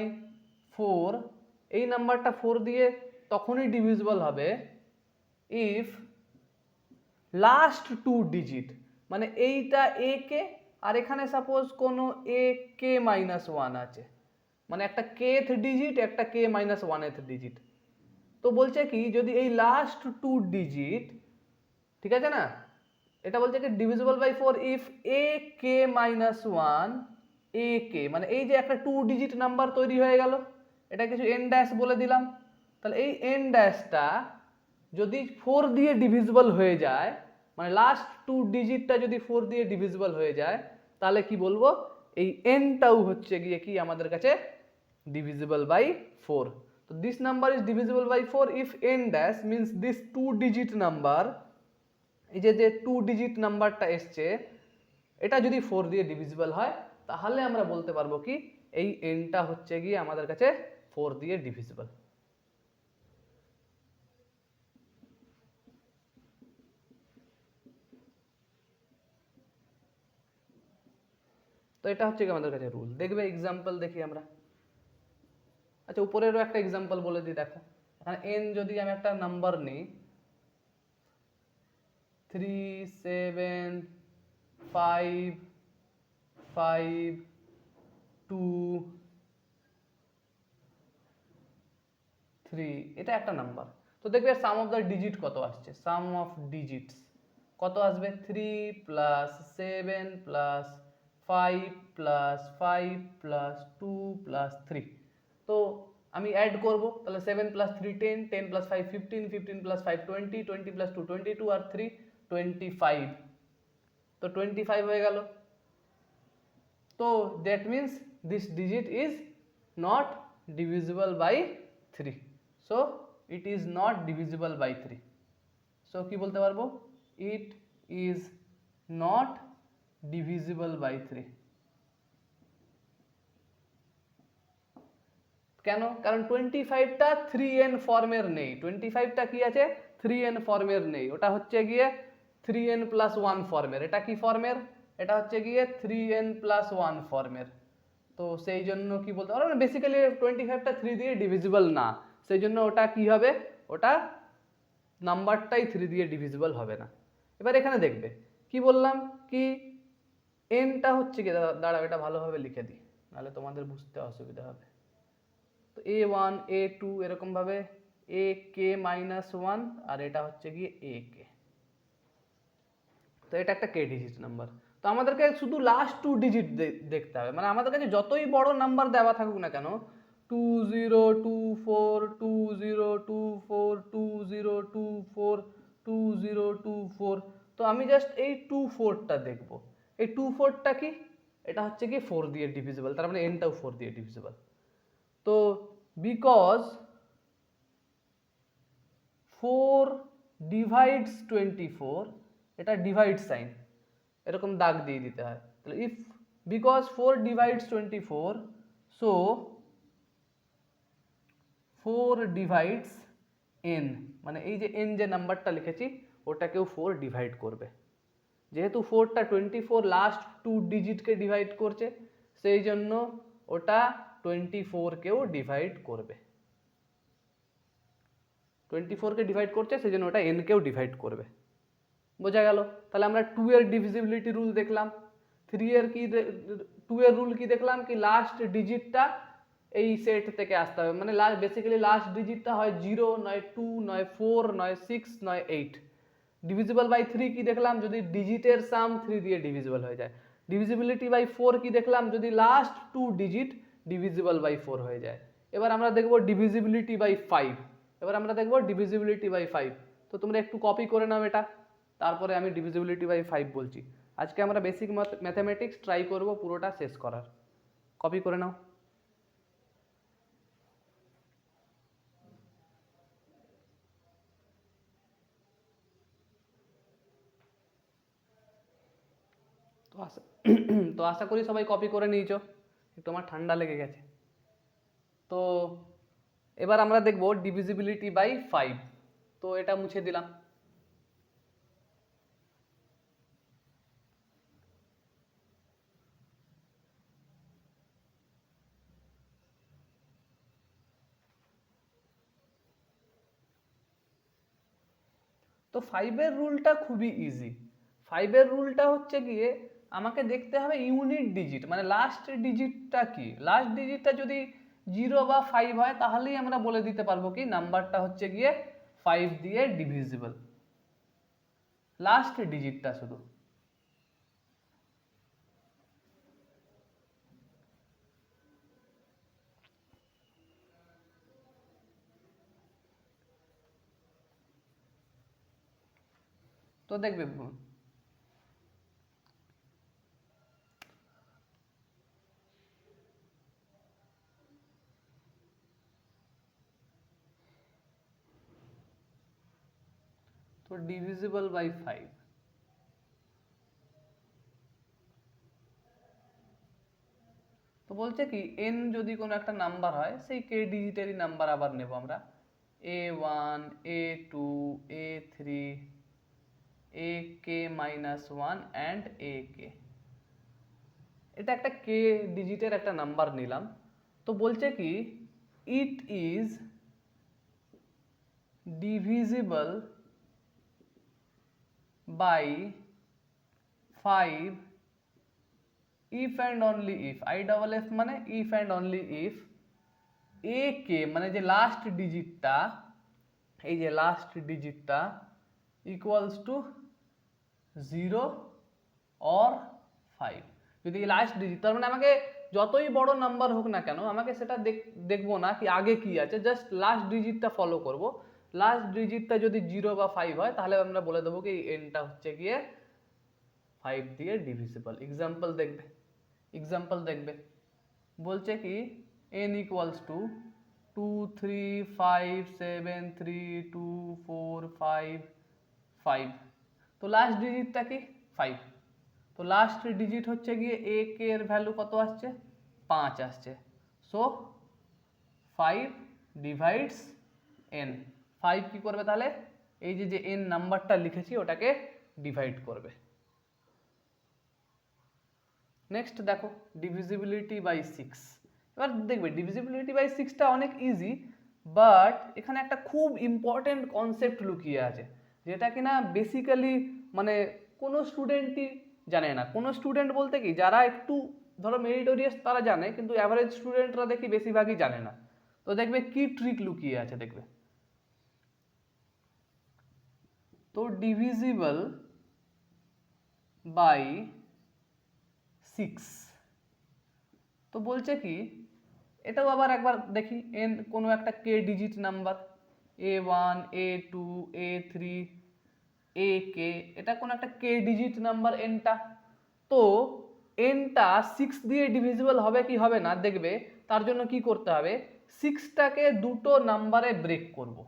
4। এই নাম্বারটা 4 দিয়ে তখনই ডিভিজিবল হবে ইফ লাস্ট 2 ডিজিট, মানে এইটা এ কে আর এখানে সাপোজ কোনো এ কে -1 আছে, মানে একটা কেথ ডিজিট একটা কে -1th ডিজিট। তো বলছে কি যদি এই লাস্ট 2 ডিজিট, ঠিক আছে না, এটা বলছে কি ডিভিজিবল বাই 4 ইফ এ কে -1 এ কে, মানে এই যে একটা 2 ডিজিট নাম্বার তৈরি হয়ে গেল, এটা কিছু এন ড্যাশ বলে দিলাম। তাহলে এই এন ড্যাশটা যদি 4 দিয়ে ডিভিজিবল হয়ে যায়, মানে লাস্ট 2 ডিজিটটা যদি 4 দিয়ে ডিভিজিবল হয়ে যায়, তাহলে কি বলবো এই এনটাও হচ্ছে গিয়ে কি আমাদের কাছে ডিভিজিবল বাই 4। তো this number is divisible by 4 if n dash means this 2 digit number, এই যে 2 ডিজিট নাম্বারটা এসছে এটা যদি 4 দিয়ে ডিভিজিবল হয়, তাহলে আমরা বলতে পারবো কি এই এনটা হচ্ছে গিয়ে আমাদের কাছে 4 দিয়ে ডিভিজিবল। তো এটা হচ্ছে কি আমাদের কাছে রুল। দেখবে এক্সাম্পল দেখি আমরা। আচ্ছা উপরেরও একটা এক্সাম্পল বলে দিই, দেখো এখানে এন যদি আমি একটা নাম্বার নিই 3 7 5 5 2 3, এটা একটা নাম্বার। তো দেখবে সাম অফ দ্য ডিজিট কত আসছে, সাম অফ ডিজিটস কত আসবে 3 plus 7 plus 5 plus 5 plus 2 plus 3। তো আমি অ্যাড করব, তাহলে 7 প্লাস 3 10, 10 প্লাস 5 15, 15 প্লাস 5 20, 20 প্লাস 2 22 আর 3 25। তো 25 হয়ে গেল। তো that means this digit is not divisible by 3, so it is not divisible by 3। So কি বলতে পারবো, it is not divisible by 3। কেন, কারণ 25টা 3n ফর্মের নেই, 25টা কি আছে 3n ফর্মের নেই, ওটা হচ্ছে গিয়ে 3n প্লাস 1 ফর্মের। এটা কি ফর্মের, এটা হচ্ছে গিয়ে 3n প্লাস 1 ফর্মের। তো সেই জন্য কি বলতে পারো না, বেসিক্যালি 25টা 3 দিয়ে ডিভিজিবল না, সেই জন্য ওটা কি হবে, ওটা নাম্বারটাই 3 দিয়ে ডিভিজিবল হবে না। এবার এখানে দেখবে কি বললাম কি এনটা হচ্ছে কি, দাঁড়াও এটা ভালোভাবে লিখে দিই নাহলে তোমাদের বুঝতে অসুবিধা হবে। তো a1 a2 এরকম ভাবে a k -1 আর এটা হচ্ছে গিয়ে a k। তো এটা একটা কে ডিজিট নাম্বার। তো আমাদেরকে শুধু লাস্ট 2 ডিজিট দেখতে হবে, মানে আমাদের কাছে যতই বড় নাম্বার দেওয়া থাকুক না কেন 2024 2024 2024 2024, তো আমি জাস্ট এই 24টা দেখব। এই 24টা কি, এটা হচ্ছে কি 4 দিয়ে ডিভিজিবল, তার মানে এনটাও 4 দিয়ে ডিভিজিবল। তো বিকজ 4 ডিভাইডস 24, এটা ডিভাইড সাইন এরকম দাগ দিয়ে দিতে হয়। তাহলে if because 4 divides 24, so 4 divides n, মানে এই যে n যে নাম্বারটা লিখেছি ওটাকেও 4 ডিভাইড করবে। যেহেতু 4টা 24 লাস্ট 2 ডিজিটকে ডিভাইড করছে, সেই জন্য ওটা 24কেও ডিভাইড করবে। 24কে ডিভাইড করছে সেই জন্য ওটা n কেও ডিভাইড করবে। বোঝা গেল? তাহলে আমরা 2 এর ডিভিজিবিলিটি রুল দেখলাম, 3 এর কি 2 এর রুল কি দেখলাম কি লাস্ট ডিজিটটা এই সেট থেকে আসতে হবে, মানে বেসিক্যালি লাস্ট ডিজিটটা হয় 0 নয় 2 নয় 4 নয় 6 নয় 8। ডিভিজিবল বাই 3 কি দেখলাম, যদি ডিজিটের সাম 3 দিয়ে ডিভিজিবল হয়ে যায়। ডিভিজিবিলিটি বাই 4 কি দেখলাম, যদি লাস্ট 2 ডিজিট ডিভিজিবল বাই 4 হয়ে যায়। এবার আমরা দেখব ডিভিজিবিলিটি বাই 5। এবার আমরা দেখব ডিভিজিবিলিটি বাই 5। তো তোমরা একটু কপি করে নাও এটা, তারপরে আমি ডিভিজিবিলিটি বাই 5 বলছি। আজকে আমরা বেসিক ম্যাথামেটিক্স ট্রাই করব পুরোটা শেষ করার। কপি করে নাও। তো আশা তো আশা করি সবাই কপি করে নিয়েছো, একটু আমার ঠান্ডা লেগে গেছে। তো এবার আমরা দেখব ডিভিজিবিলিটি বাই 5। তো এটা মুছে দিলাম। তো 5-এর রুলটা খুবই ইজি। 5-এর রুলটা হচ্ছে গিয়ে আমাকে দেখতে হবে ইউনিট ডিজিট, মানে লাস্ট ডিজিটটা কি। লাস্ট ডিজিটটা যদি 0 বা 5 হয় তাহলেই আমরা বলে দিতে পারবো কি নাম্বারটা হচ্ছে গিয়ে 5 দিয়ে ডিভিজিবল, লাস্ট ডিজিটটা শুধু। তো দেখবে তো ডিভিজিবল বাই 5। তো বলছে কি n যদি কোনো একটা নাম্বার হয় সেই k ডিজিটেরই নাম্বার আবার নেব আমরা, a1 a2 a3 ak -1 and ak। এটা একটা k ডিজিটের একটা নাম্বার নিলাম। তো বলছে কি it is divisible by 5 if and only if, IFF মানে if and only if ak মানে যে লাস্ট ডিজিটটা, এই যে লাস্ট ডিজিটটা ইকুয়ালস টু 0 অর 5। যদি লাস্ট ডিজিট, তার মানে আমাকে যতই বড় নাম্বার হোক না কেন আমাকে সেটা দেখবো না কি আগে কি আছে, জাস্ট লাস্ট ডিজিটটা ফলো করব। লাস্ট ডিজিটটা যদি 0 বা 5 হয় তাহলে আমরা বলে দেবো কি এনটা হচ্ছে গিয়ে 5 দিয়ে ডিভিজিবল। এক্সাম্পল দেখবে বলছে কি n ইকুয়ালস টু 2 3 5 7 3 2 4 5 5। তো লাস্ট ডিজিটটা কি 5। তো লাস্ট ডিজিট হচ্ছে গিয়ে ak এর ভ্যালু কত আসছে 5 আসছে। So 5 divides n। 5 কি করবে তাহলে এই যে যে n নাম্বারটা লিখেছি ওটাকে ডিভাইড করবে। নেক্সট দেখো ডিভিজিবিলিটি বাই 6। এবার দেখবে ডিভিজিবিলিটি বাই 6টা অনেক ইজি, বাট এখানে একটা খুব ইম্পর্টেন্ট কনসেপ্ট লুকিয়ে আছে যেটা কিনা বেসিক্যালি মানে কোনো স্টুডেন্টই জানে না। কোনো স্টুডেন্ট বলতে কি যারা একটু ধরো মেরিটোরিয়াস তারা জানে, কিন্তু অ্যাভারেজ স্টুডেন্টরা দেখি বেশিরভাগই জানে না। তো দেখবে কি ট্রিক লুকিয়ে আছে দেখবে। তো ডিভিজিবল বাই 6, তো বলছে কি এটাও আবার একবার দেখি n কোনো একটা k digit number a1 a2 a3 ak, এটা কোনো একটা k ডিজিট নাম্বার nটা। তো nটা 6 দিয়ে ডিভিজিবল হবে কি হবে না দেখবে, তার জন্য কি করতে হবে 6টাকে দুটো নাম্বারে ব্রেক করব,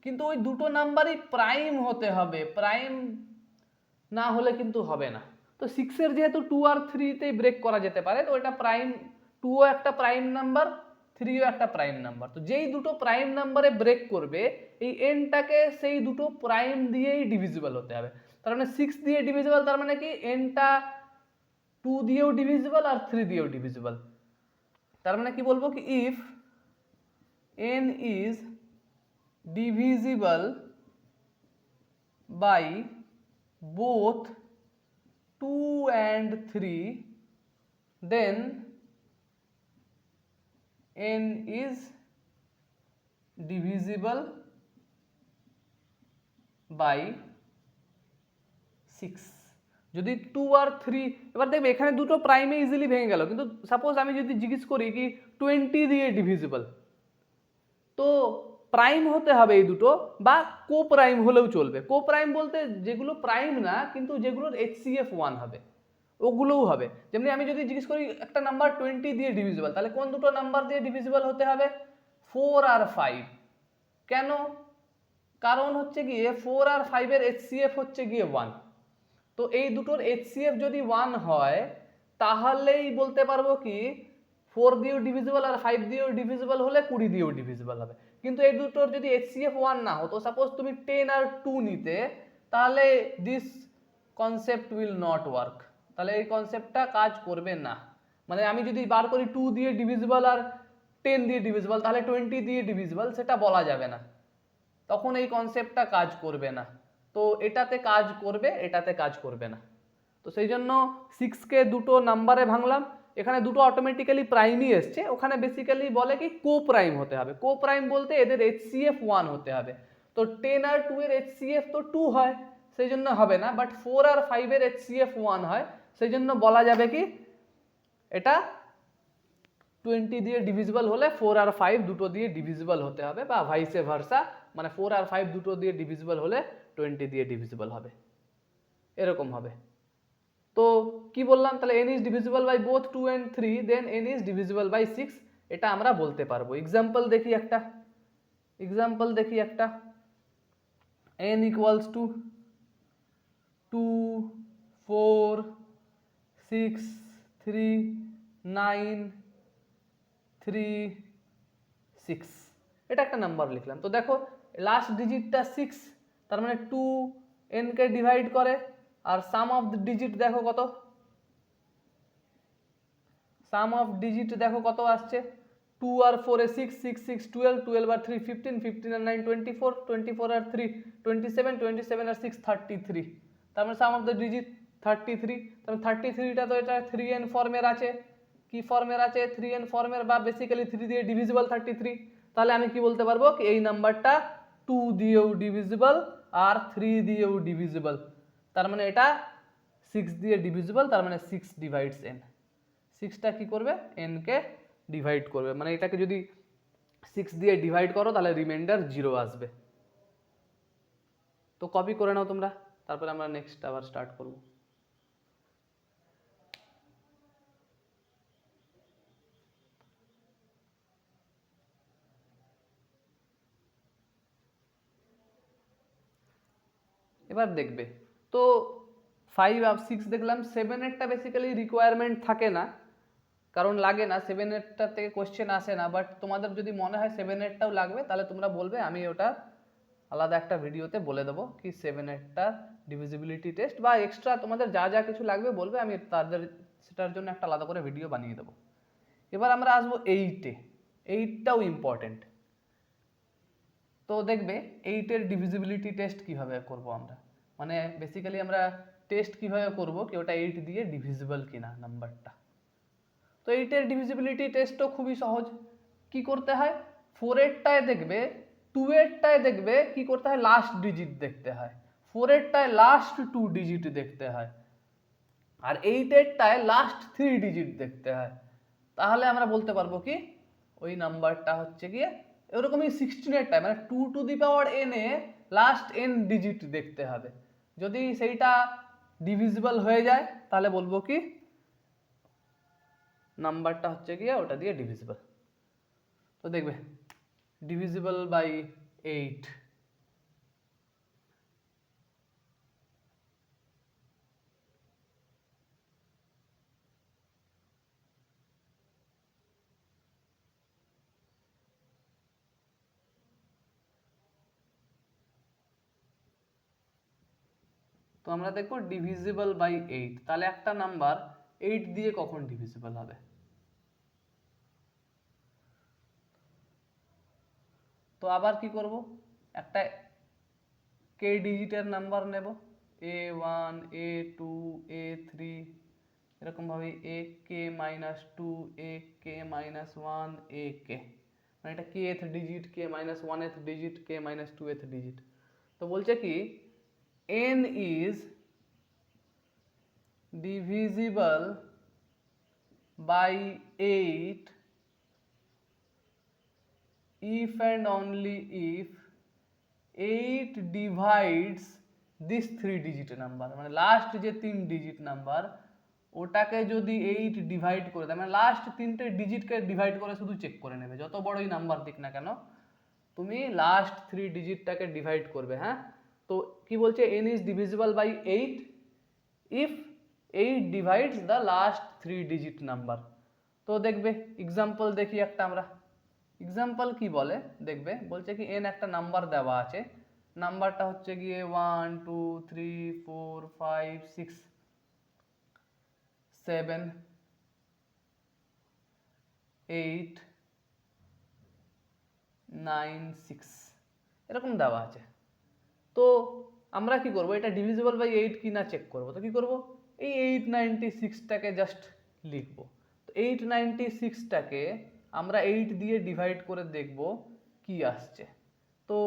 কিন্তু ওই দুটো নাম্বারই প্রাইম হতে হবে, প্রাইম না হলে কিন্তু হবে না। তো 6-এর যেহেতু 2 আর 3তেই ব্রেক করা যেতে পারে, তো এটা প্রাইম 2ও একটা প্রাইম নাম্বার 3ও একটা প্রাইম নাম্বার। তো যেই দুটো প্রাইম নাম্বারে ব্রেক করবে এই nটাকে সেই দুটো প্রাইম দিয়েই ডিভিজিবল হতে হবে। তার মানে 6 দিয়ে ডিভিজিবল, তার মানে কি nটা 2 দিয়েও ডিভিজিবল আর 3 দিয়েও ডিভিজিবল। তার মানে কি বলবো কি if n is divisible by both 2 and 3, then n is divisible by 6। যদি 2 আর 3, এবার দেখবে এখানে দুটো প্রাইমে ইজিলি ভেঙে গেল, কিন্তু সাপোজ আমি যদি জিজ্ঞেস করি কি 20 দিয়ে ডিভিজিবল, তো প্রাইম হতে হবে এই দুটো, বা কো প্রাইম হলেও চলবে। কো প্রাইম বলতে যেগুলো প্রাইম না কিন্তু যেগুলোর HCF 1 হবে ওগুলোও হবে। যেমনি আমি যদি জিজ্ঞেস করি একটা নাম্বার 20 দিয়ে ডিভিজিবল, তাহলে কোন দুটো নাম্বার দিয়ে ডিভিজিবল হতে হবে? 4 আর 5। কেন? কারণ হচ্ছে গিয়ে 4 আর 5 এর HCF হচ্ছে গিয়ে 1। তো এই দুটোর HCF যদি 1 হয় তাহলেই বলতে পারবো কি 4 দিয়েও ডিভিজিবল আর 5 দিয়েও ডিভিজিবল হলে 20 দিয়েও ডিভিজিবল হবে। কিন্তু এই দুটোর যদি HCF 1 না হতো, সাপোজ তুমি 10 আর 2 নিতে, তাহলে this concept will not work, তাহলে এই কনসেপ্টটা কাজ করবে না। মানে আমি যদি বার করি 2 দিয়ে ডিভিজিবল আর 10 দিয়ে ডিভিজিবল, তাহলে 20 দিয়ে ডিভিজিবল, সেটা বলা যাবে না, তখন এই কনসেপ্টটা কাজ করবে না। তো এটাতে কাজ করবে, এটাতে কাজ করবে না। তো সেই জন্য 6কে দুটো নাম্বারে ভাঙলাম, এখানে দুটো অটোমেটিক্যালি প্রাইমই এসছে, ওখানে বেসিক্যালি বলে কি কো প্রাইম হতে হবে। কো প্রাইম বলতে এদের HCF 1 হতে হবে। তো 10 আর 2 এর HCF তো 2 হয়, সেই জন্য হবে না, বাট 4 আর 5 এর HCF 1 হয়, সেই জন্য বলা যাবে কি এটা 20 দিয়ে ডিভিজিবল হলে 4 আর 5 দুটো দিয়ে ডিভিজিবল হতে হবে, বা ভাইসে ভার্সা, মানে 4 আর 5 দুটো দিয়ে ডিভিজিবল হলে 20 দিয়ে ডিভিজিবল হবে, এরকম হবে। তো কি বললাম, তাহলে n is divisible by both 2 and 3, then n is divisible by 6, এটা আমরা বলতে পারবো। এক্সাম্পল দেখি একটা, n equals to 2 4 6 3 9 3 6, এটা একটা নাম্বার লিখলাম। তো দেখো লাস্ট ডিজিটটা 6, তার মানে 2 n কে ডিভাইড করে, আর সাম অফ দ্য ডিজিট দেখো কত, সাম অফ ডিজিট দেখো কত আসছে, 2 আর 4 এ 6 6 6 12, 12 আর 3 15, 15 আর 9 24, 24 আর 3 27, 27 আর 6 33, তার মানে সাম অফ দ্য ডিজিট 33। তার মানে 33টা তো এটা 3n ফর্মের আছে, কি ফর্মের আছে 3n ফর্মের, বা বেসিক্যালি 3 দিয়ে ডিভিজিবল 33। তাহলে আমি কি বলতে পারবো কি এই নাম্বারটা 2 দিয়েও ডিভিজিবল আর 3 দিয়েও ডিভিজিবল, তার মানে এটা 6 দিয়ে ডিভিজিবল, তার মানে 6 ডিভাইডস n। 6টা কি করবে, n কে ডিভাইড করবে, মানে এটাকে যদি 6 দিয়ে ডিভাইড করো তাহলে রিমাইন্ডার 0 আসবে। তো কপি করে নাও তোমরা, তারপরে আমরা নেক্সট আবার স্টার্ট করব। এবার দেখবে তো 5 আর 6 দেখলাম, 7 এরটা বেসিক্যালি রিকোয়ারমেন্ট থাকে না, কারণ লাগে না, 7 এরটা থেকে কোশ্চেন আসে না, বাট তোমাদের যদি মনে হয় 7 এরটাও লাগবে তাহলে তোমরা বলবে, আমি ওটা আলাদা একটা ভিডিওতে বলে দেবো কি 7 এরটা ডিভিজিবিলিটি টেস্ট বা এক্সট্রা তোমাদের যা যা কিছু লাগবে বলবে, আমি তাদের সেটার জন্য একটা আলাদা করে ভিডিও বানিয়ে দেবো। এবার আমরা আসবো 8-এ, 8টাও ইম্পর্টেন্ট। তো দেখবে 8-এর ডিভিজিবিলিটি টেস্ট কিভাবে করব আমরা, মানে বেসিক্যালি আমরা টেস্ট কিভাবে করব কি ওটা 8 দিয়ে ডিভিজিবল কিনা নাম্বারটা। তো 8-এর ডিভিজিবিলিটি টেস্টও খুবই সহজ। কি করতে হয়, 4-এরটায় দেখবে, 2-এরটায় দেখবে কি করতে হয়, লাস্ট ডিজিট দেখতে হয়, 4-এরটায় লাস্ট 2 ডিজিট দেখতে হয়, আর 8-এরটায় লাস্ট 3 ডিজিট দেখতে হয়। তাহলে আমরা বলতে পারবো কি ওই নাম্বারটা হচ্ছে গিয়ে এরকমই 16-এরটায়, মানে 2 two the power n A last n digit দেখতে হবে। যদি সেইটা ডিভিজিবল হয়ে যায় তাহলে বলবো কি নাম্বারটা হচ্ছে গিয়ে ওটা দিয়ে ডিভিজিবল। তো দেখবে ডিভিজিবল বাই 8, তো আমরা দেখবো ডিভিজিবল বাই 8, তাহলে একটা নাম্বার 8 দিয়ে কখন ডিভিজিবল হবে। তো আবার কি করব, একটা k ডিজিটের নাম্বার নেব, a1 a2 a3, এরকম ভাবে ak -2 ak -1 ak, মানে এটা kth digit, k -1th digit, k -2th digit. তো বলছে কি n is divisible by 8 if and only if 8 divides this 3 digit number, মানে লাস্ট যে 3 ডিজিট নাম্বার ওটাকে যদি 8 ডিভাইড করে দেয়, মানে লাস্ট 3টে ডিজিটকে ডিভাইড করে শুধু চেক করে নেবে, যত বড়ই নাম্বার দিক না কেন তুমি লাস্ট 3 ডিজিটটাকে ডিভাইড করবে। হ্যাঁ, তো কি বলছে, n is divisible by 8 if 8 divides the last 3 digit number. তো দেখবে এক্সাম্পল দেখি একটা আমরা, এক্সাম্পল কি বলে দেখবে, বলছে কি n একটা নাম্বার দেওয়া আছে, নাম্বারটা হচ্ছে গিয়ে 1 2 3 4 5 6 7 8 9 6 এরকম দেওয়া আছে। তো আমরা কি করব, এটা ডিভিজিবল বাই 8 কি না চেক করব। তো কি করব, এই 896টাকে জাস্ট লিখব। তো 896টাকে আমরা 8 দিয়ে ডিভাইড করে দেখব কি আসছে। তো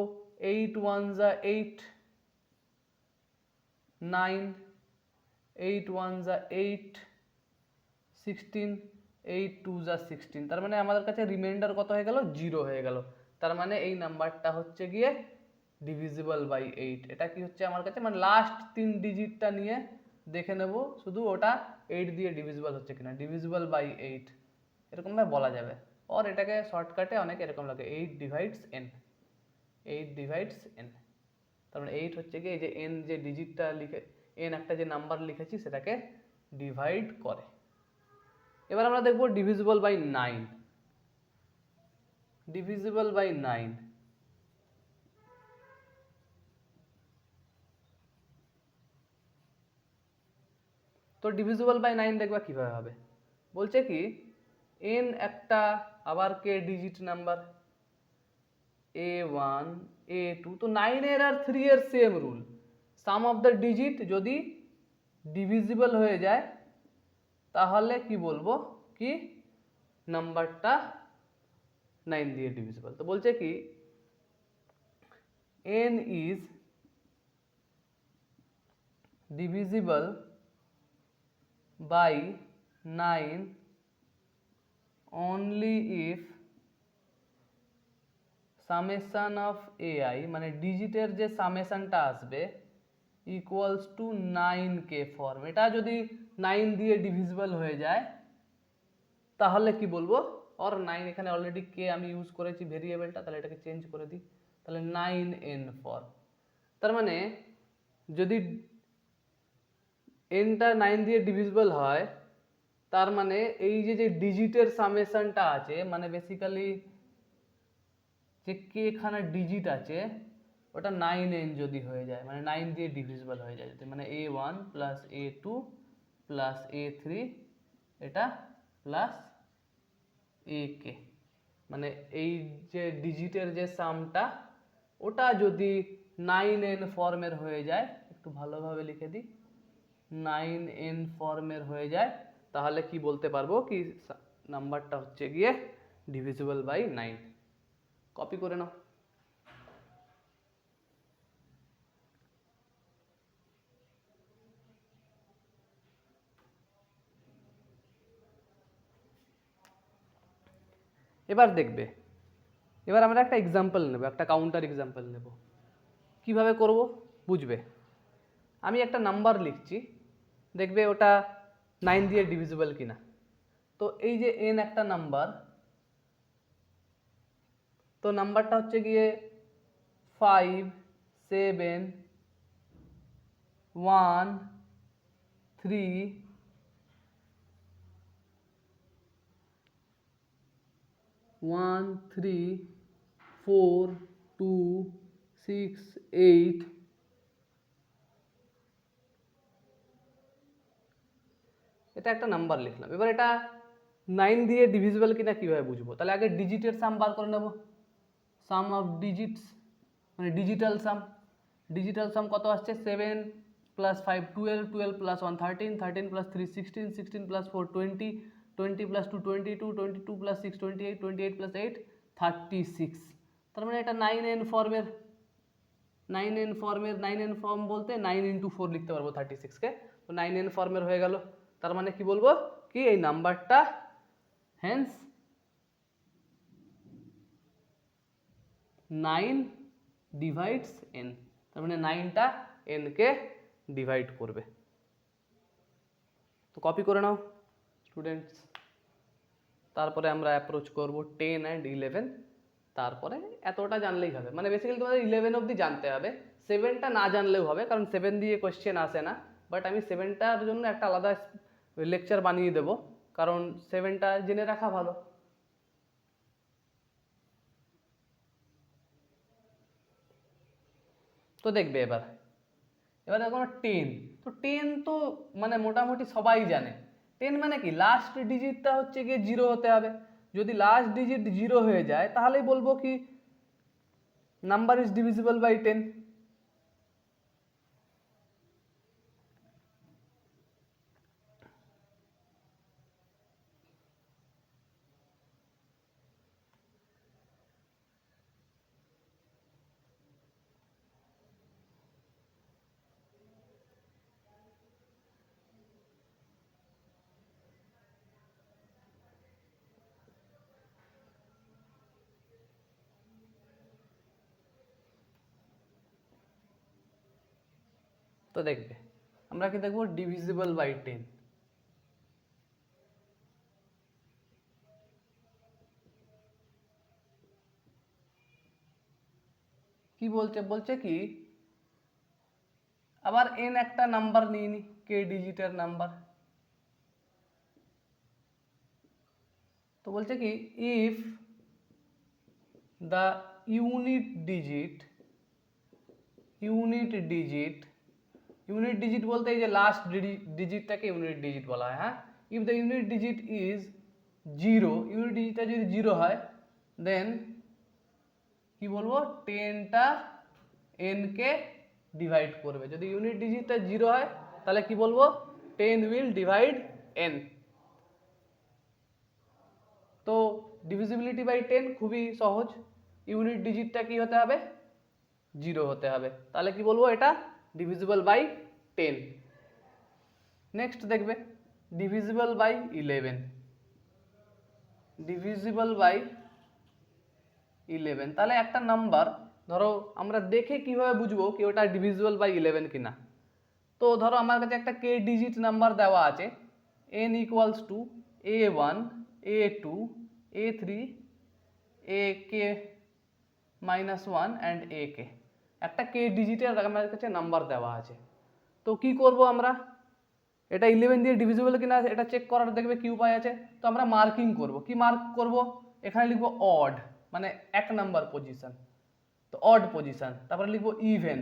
8 1 যা 8 9 8 1 যা 8 16 8 2 যা 16, তার মানে আমাদের কাছে রিমাইন্ডার কত হয়ে গেল, 0 হয়ে গেল। তার মানে এই নাম্বারটা হচ্ছে গিয়ে ডিভিজিবল বাই 8। এটা কি হচ্ছে আমার কাছে, মানে লাস্ট 3 ডিজিটটা নিয়ে দেখে নেব শুধু ওটা 8 দিয়ে ডিভিজিবল হচ্ছে কিনা, ডিভিজিবল বাই 8 এরকমভাবে বলা যাবে। আর এটাকে শর্টকাটে অনেক এরকম লাগে, 8 ডিভাইডস n, 8 ডিভাইডস n। তার মানে 8 হচ্ছে কি এই যে n যে ডিজিটটা লিখে n একটা যে নাম্বার লিখেছি সেটাকে ডিভাইড করে। এবার আমরা দেখব ডিভিজিবল বাই 9, ডিভিজিবল বাই 9। তো ডিভিজিবল বাই 9 দেখবা কিভাবে হবে, বলছে কি n একটা আবার কে ডিজিট নাম্বার a1 a2, তো 9 এর আর 3 এর same rule, some of the digit যদি ডিভিজিবল হয়ে যায় তাহলে কি বলবো কি নাম্বারটা 9 দিয়ে ডিভিজিবল। তো বলছে কি n is divisible by 9 only if summation of ai, মানে ডিজিটের যে সামেশনটা আসবে ইকুয়ালস টু 9k ফর্ম, এটা যদি 9 দিয়ে ডিভিজিবল হয়ে যায় তাহলে কি বলবো, আর 9 এখানে অলরেডি কে আমি ইউজ করেছি ভেরিয়েবলটা, তাহলে এটাকে চেঞ্জ করে দিই, তাহলে 9n ফর্ম। তার মানে যদি nটা 9 দিয়ে ডিভিজিবল হয় তার মানে এই যে যে ডিজিটের সামেশনটা আছে, মানে বেসিক্যালি যে কে এখানে ডিজিট আছে ওটা 9n যদি হয়ে যায়, মানে 9 দিয়ে ডিভিজিবল হয়ে যায় যদি, মানে a1 plus a2 plus a3 এটা প্লাস ak, মানে এই যে ডিজিটের যে সামটা ওটা যদি 9n ফর্মের হয়ে যায়, একটু ভালোভাবে লিখে দিই, 9n ফর্মের হয়ে যায় তাহলে কি বলতে পারবো কি নাম্বারটা হচ্ছে গিয়ে ডিভিজিবল বাই 9। কপি করে নাও। এবার দেখবে, এবার আমরা একটা এক্সাম্পল নেব, একটা কাউন্টার এক্সাম্পল নেব। কিভাবে করব বুঝবে, আমি একটা নাম্বার লিখছি, দেখবে ওটা 9 দিয়ে ডিভিজিবল কিনা। তো এই যে n একটা নাম্বার, তো নাম্বারটা হচ্ছে গিয়ে 5 7 1 3 1 3 4 2 6 8, এটা একটা নাম্বার লিখলাম। এবার এটা 9 দিয়ে ডিভিজিবল কিনা কিভাবে বুঝবো, তাহলে আগে ডিজিটের সাম বার করে নেব, সাম অফ ডিজিটস মানে ডিজিটাল সাম। ডিজিটাল সাম কত আসছে, 7 plus 5 12 12 plus 1 13 13 plus 3 16 16 plus 4 20 20 plus 2 22 22 plus 6 28 28 plus 8 36। তার মানে এটা 9n ফর্মের, 9n ফর্মের, 9n ফর্ম বলতে 9 × 4 লিখতে পারবো 36কে। তো 9n ফর্মের হয়ে গেল। তার মানে কি বলবো কি এই নাম্বারটা হেন্স 9 ডিভাইডস n, তার মানে 9টা n কে ডিভাইড করবে। তো কপি করে নাও স্টুডেন্টস। তারপরে আমরা অ্যাপ্রোচ করব 10 অ্যান্ড 11। তারপরে এতটা জানলেই হবে, মানে বেসিক্যালি তোমাদের 11 অবধি জানতে হবে, 7টা না জানলেও হবে, কারণ 7 দিয়ে কোয়েশ্চেন আসে না। বাট আমি 7টার জন্য একটা আলাদা লেকচার বানিয়ে দেবো, কারণ 7টা জেনে রাখা ভালো। তো দেখবে এবার দেখো 10। তো 10 তো মানে মোটামুটি সবাই জানে। 10 মানে কি লাস্ট ডিজিটটা হচ্ছে গিয়ে 0 হতে হবে। যদি লাস্ট ডিজিট 0 হয়ে যায় তাহলেই বলবো কি নাম্বার ইজ ডিভিজিবল বাই 10। তো দেখবে আমরা কি দেখবো ডিভিজিবল বাই 10। কি বলছে কি আবার n একটা নাম্বার নিয়ে নি, k ডিজিটের নাম্বার। তো বলছে কি ইফ দ্য ইউনিট ডিজিট বলতে এই যে লাস্ট ডিজিটটাকে ইউনিট ডিজিট বলা হয়। হ্যাঁ, if the unit digit is 0, unit ডিজিটটা যদি 0 হয় দেন কি বলবো 10টা n কে ডিভাইড করবে। যদি ইউনিট ডিজিটটা 0 হয় তাহলে কি বলবো 10 উইল ডিভাইড n। তো ডিভিজিবিলিটি বাই 10 খুবই সহজ, ইউনিট ডিজিটটা কি হতে হবে 0 হতে হবে, তাহলে কি বলবো এটা ডিভিজিবল বাই 10। নেক্সট দেখবে ডিভিজিবল বাই 11। ডিভিজিবল বাই 11 তাহলে একটা নাম্বার ধরো আমরা দেখে কিভাবে বুঝবো কি ওটা ডিভিজিবল বাই 11 কিনা। তো ধরো আমার কাছে একটা k ডিজিট নাম্বার দেওয়া আছে n equals to a1 a2 a3 ak -1 and ak, একটা k ডিজিটের আমার কাছে নাম্বার দেওয়া আছে। তো কি করব আমরা এটা 11 দিয়ে ডিভিজিবল কিনা এটা চেক করার দেখবে কি উপায় আছে। তো আমরা মার্কিং করব, কি মার্ক করব এখানে লিখবো অড মানে 1 নাম্বার পজিশন, তো অড পজিশন। তারপরে লিখবো ইভেন,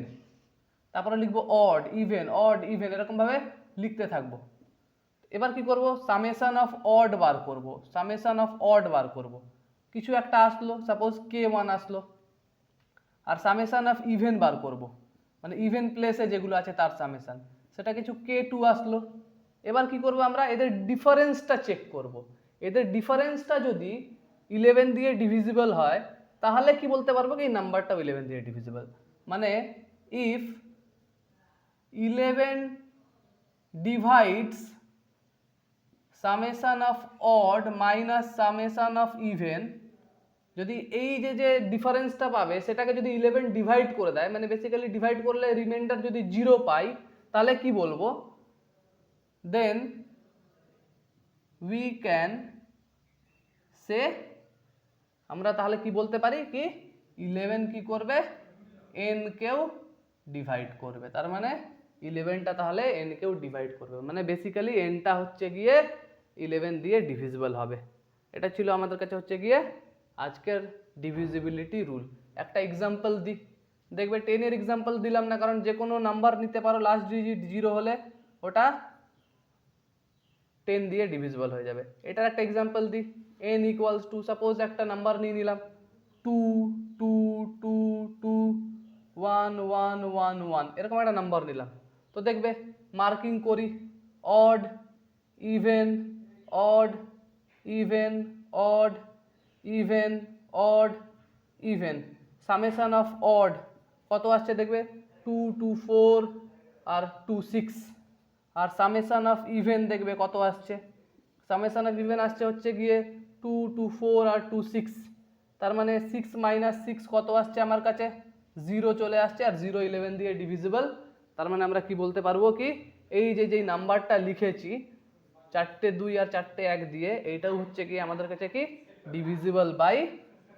তারপরে লিখবো অড ইভেন এরকম ভাবে লিখতে থাকবো। এবার কি করব সামেশন অফ অড বার করব, কিছু একটা আসলো সাপোজ k1 আসলো, আর সামেশন অফ ইভেন বার করব মানে ইভেন প্লেসে যেগুলো আছে তার সামেশন, সেটা কিছু k2 আসলো। এবার কি করব আমরা এদের ডিফারেন্সটা চেক করব, এদের ডিফারেন্সটা যদি 11 দিয়ে ডিভিজিবল হয় তাহলে কি বলতে পারবো কি এই নাম্বারটাও 11 দিয়ে ডিভিজিবল। মানে if 11 divides summation of odd minus summation of even, যদি এই যে ডিফারেন্সটা পাবে সেটাকে যদি 11 ডিভাইড করে দেয়, মানে বেসিক্যালি ডিভাইড করলে রিমাইন্ডার যদি 0 পাই তাহলে কি বলবো দেন উই ক্যান সে, আমরা তাহলে কি বলতে পারি কি 11 কি করবে n কেও ডিভাইড করবে, তার মানে 11টা তাহলে n কেও ডিভাইড করবে, মানে বেসিক্যালি nটা হচ্ছে গিয়ে 11 দিয়ে ডিভিজিবল হবে। এটা ছিল আমাদের কাছে হচ্ছে গিয়ে আজকের ডিভিজিবিলিটি রুল। একটা এক্সাম্পল দিই, দেখবে 10 এর এক্সাম্পল দিলাম না কারণ যে কোনো নাম্বার নিতে পারো লাস্ট ডিজিট 0 হলে ওটা 10 দিয়ে ডিভিজিবল হয়ে যাবে। এটার একটা এক্সাম্পল দিই, n ইকুয়ালস টু সাপোজ একটা নাম্বার নিয়ে নিলাম 2 2 2 2 1 1 1 1 এরকম একটা নাম্বার নিলাম। তো দেখবে মার্কিং করি odd even odd even odd even odd even, summation of odd কত আসছে দেখবে 2 2 4 আর 2 6, আর সামেশন অফ ইভেন দেখবে কত আসছে, সামেশন অফ ইভেন আসছে হচ্ছে গিয়ে 2 2 4 আর 2 6, তার মানে 6 মাইনাস 6 কত আসছে আমার কাছে 0 চলে আসছে, আর 0 11 দিয়ে ডিভিজিবল। তার মানে আমরা কি বলতে পারবো কি এই যে যেই নাম্বারটা লিখেছি 4টে 2 আর 4টে 1 দিয়ে, এইটাও হচ্ছে কি আমাদের কাছে কি ডিভিজিবল বাই,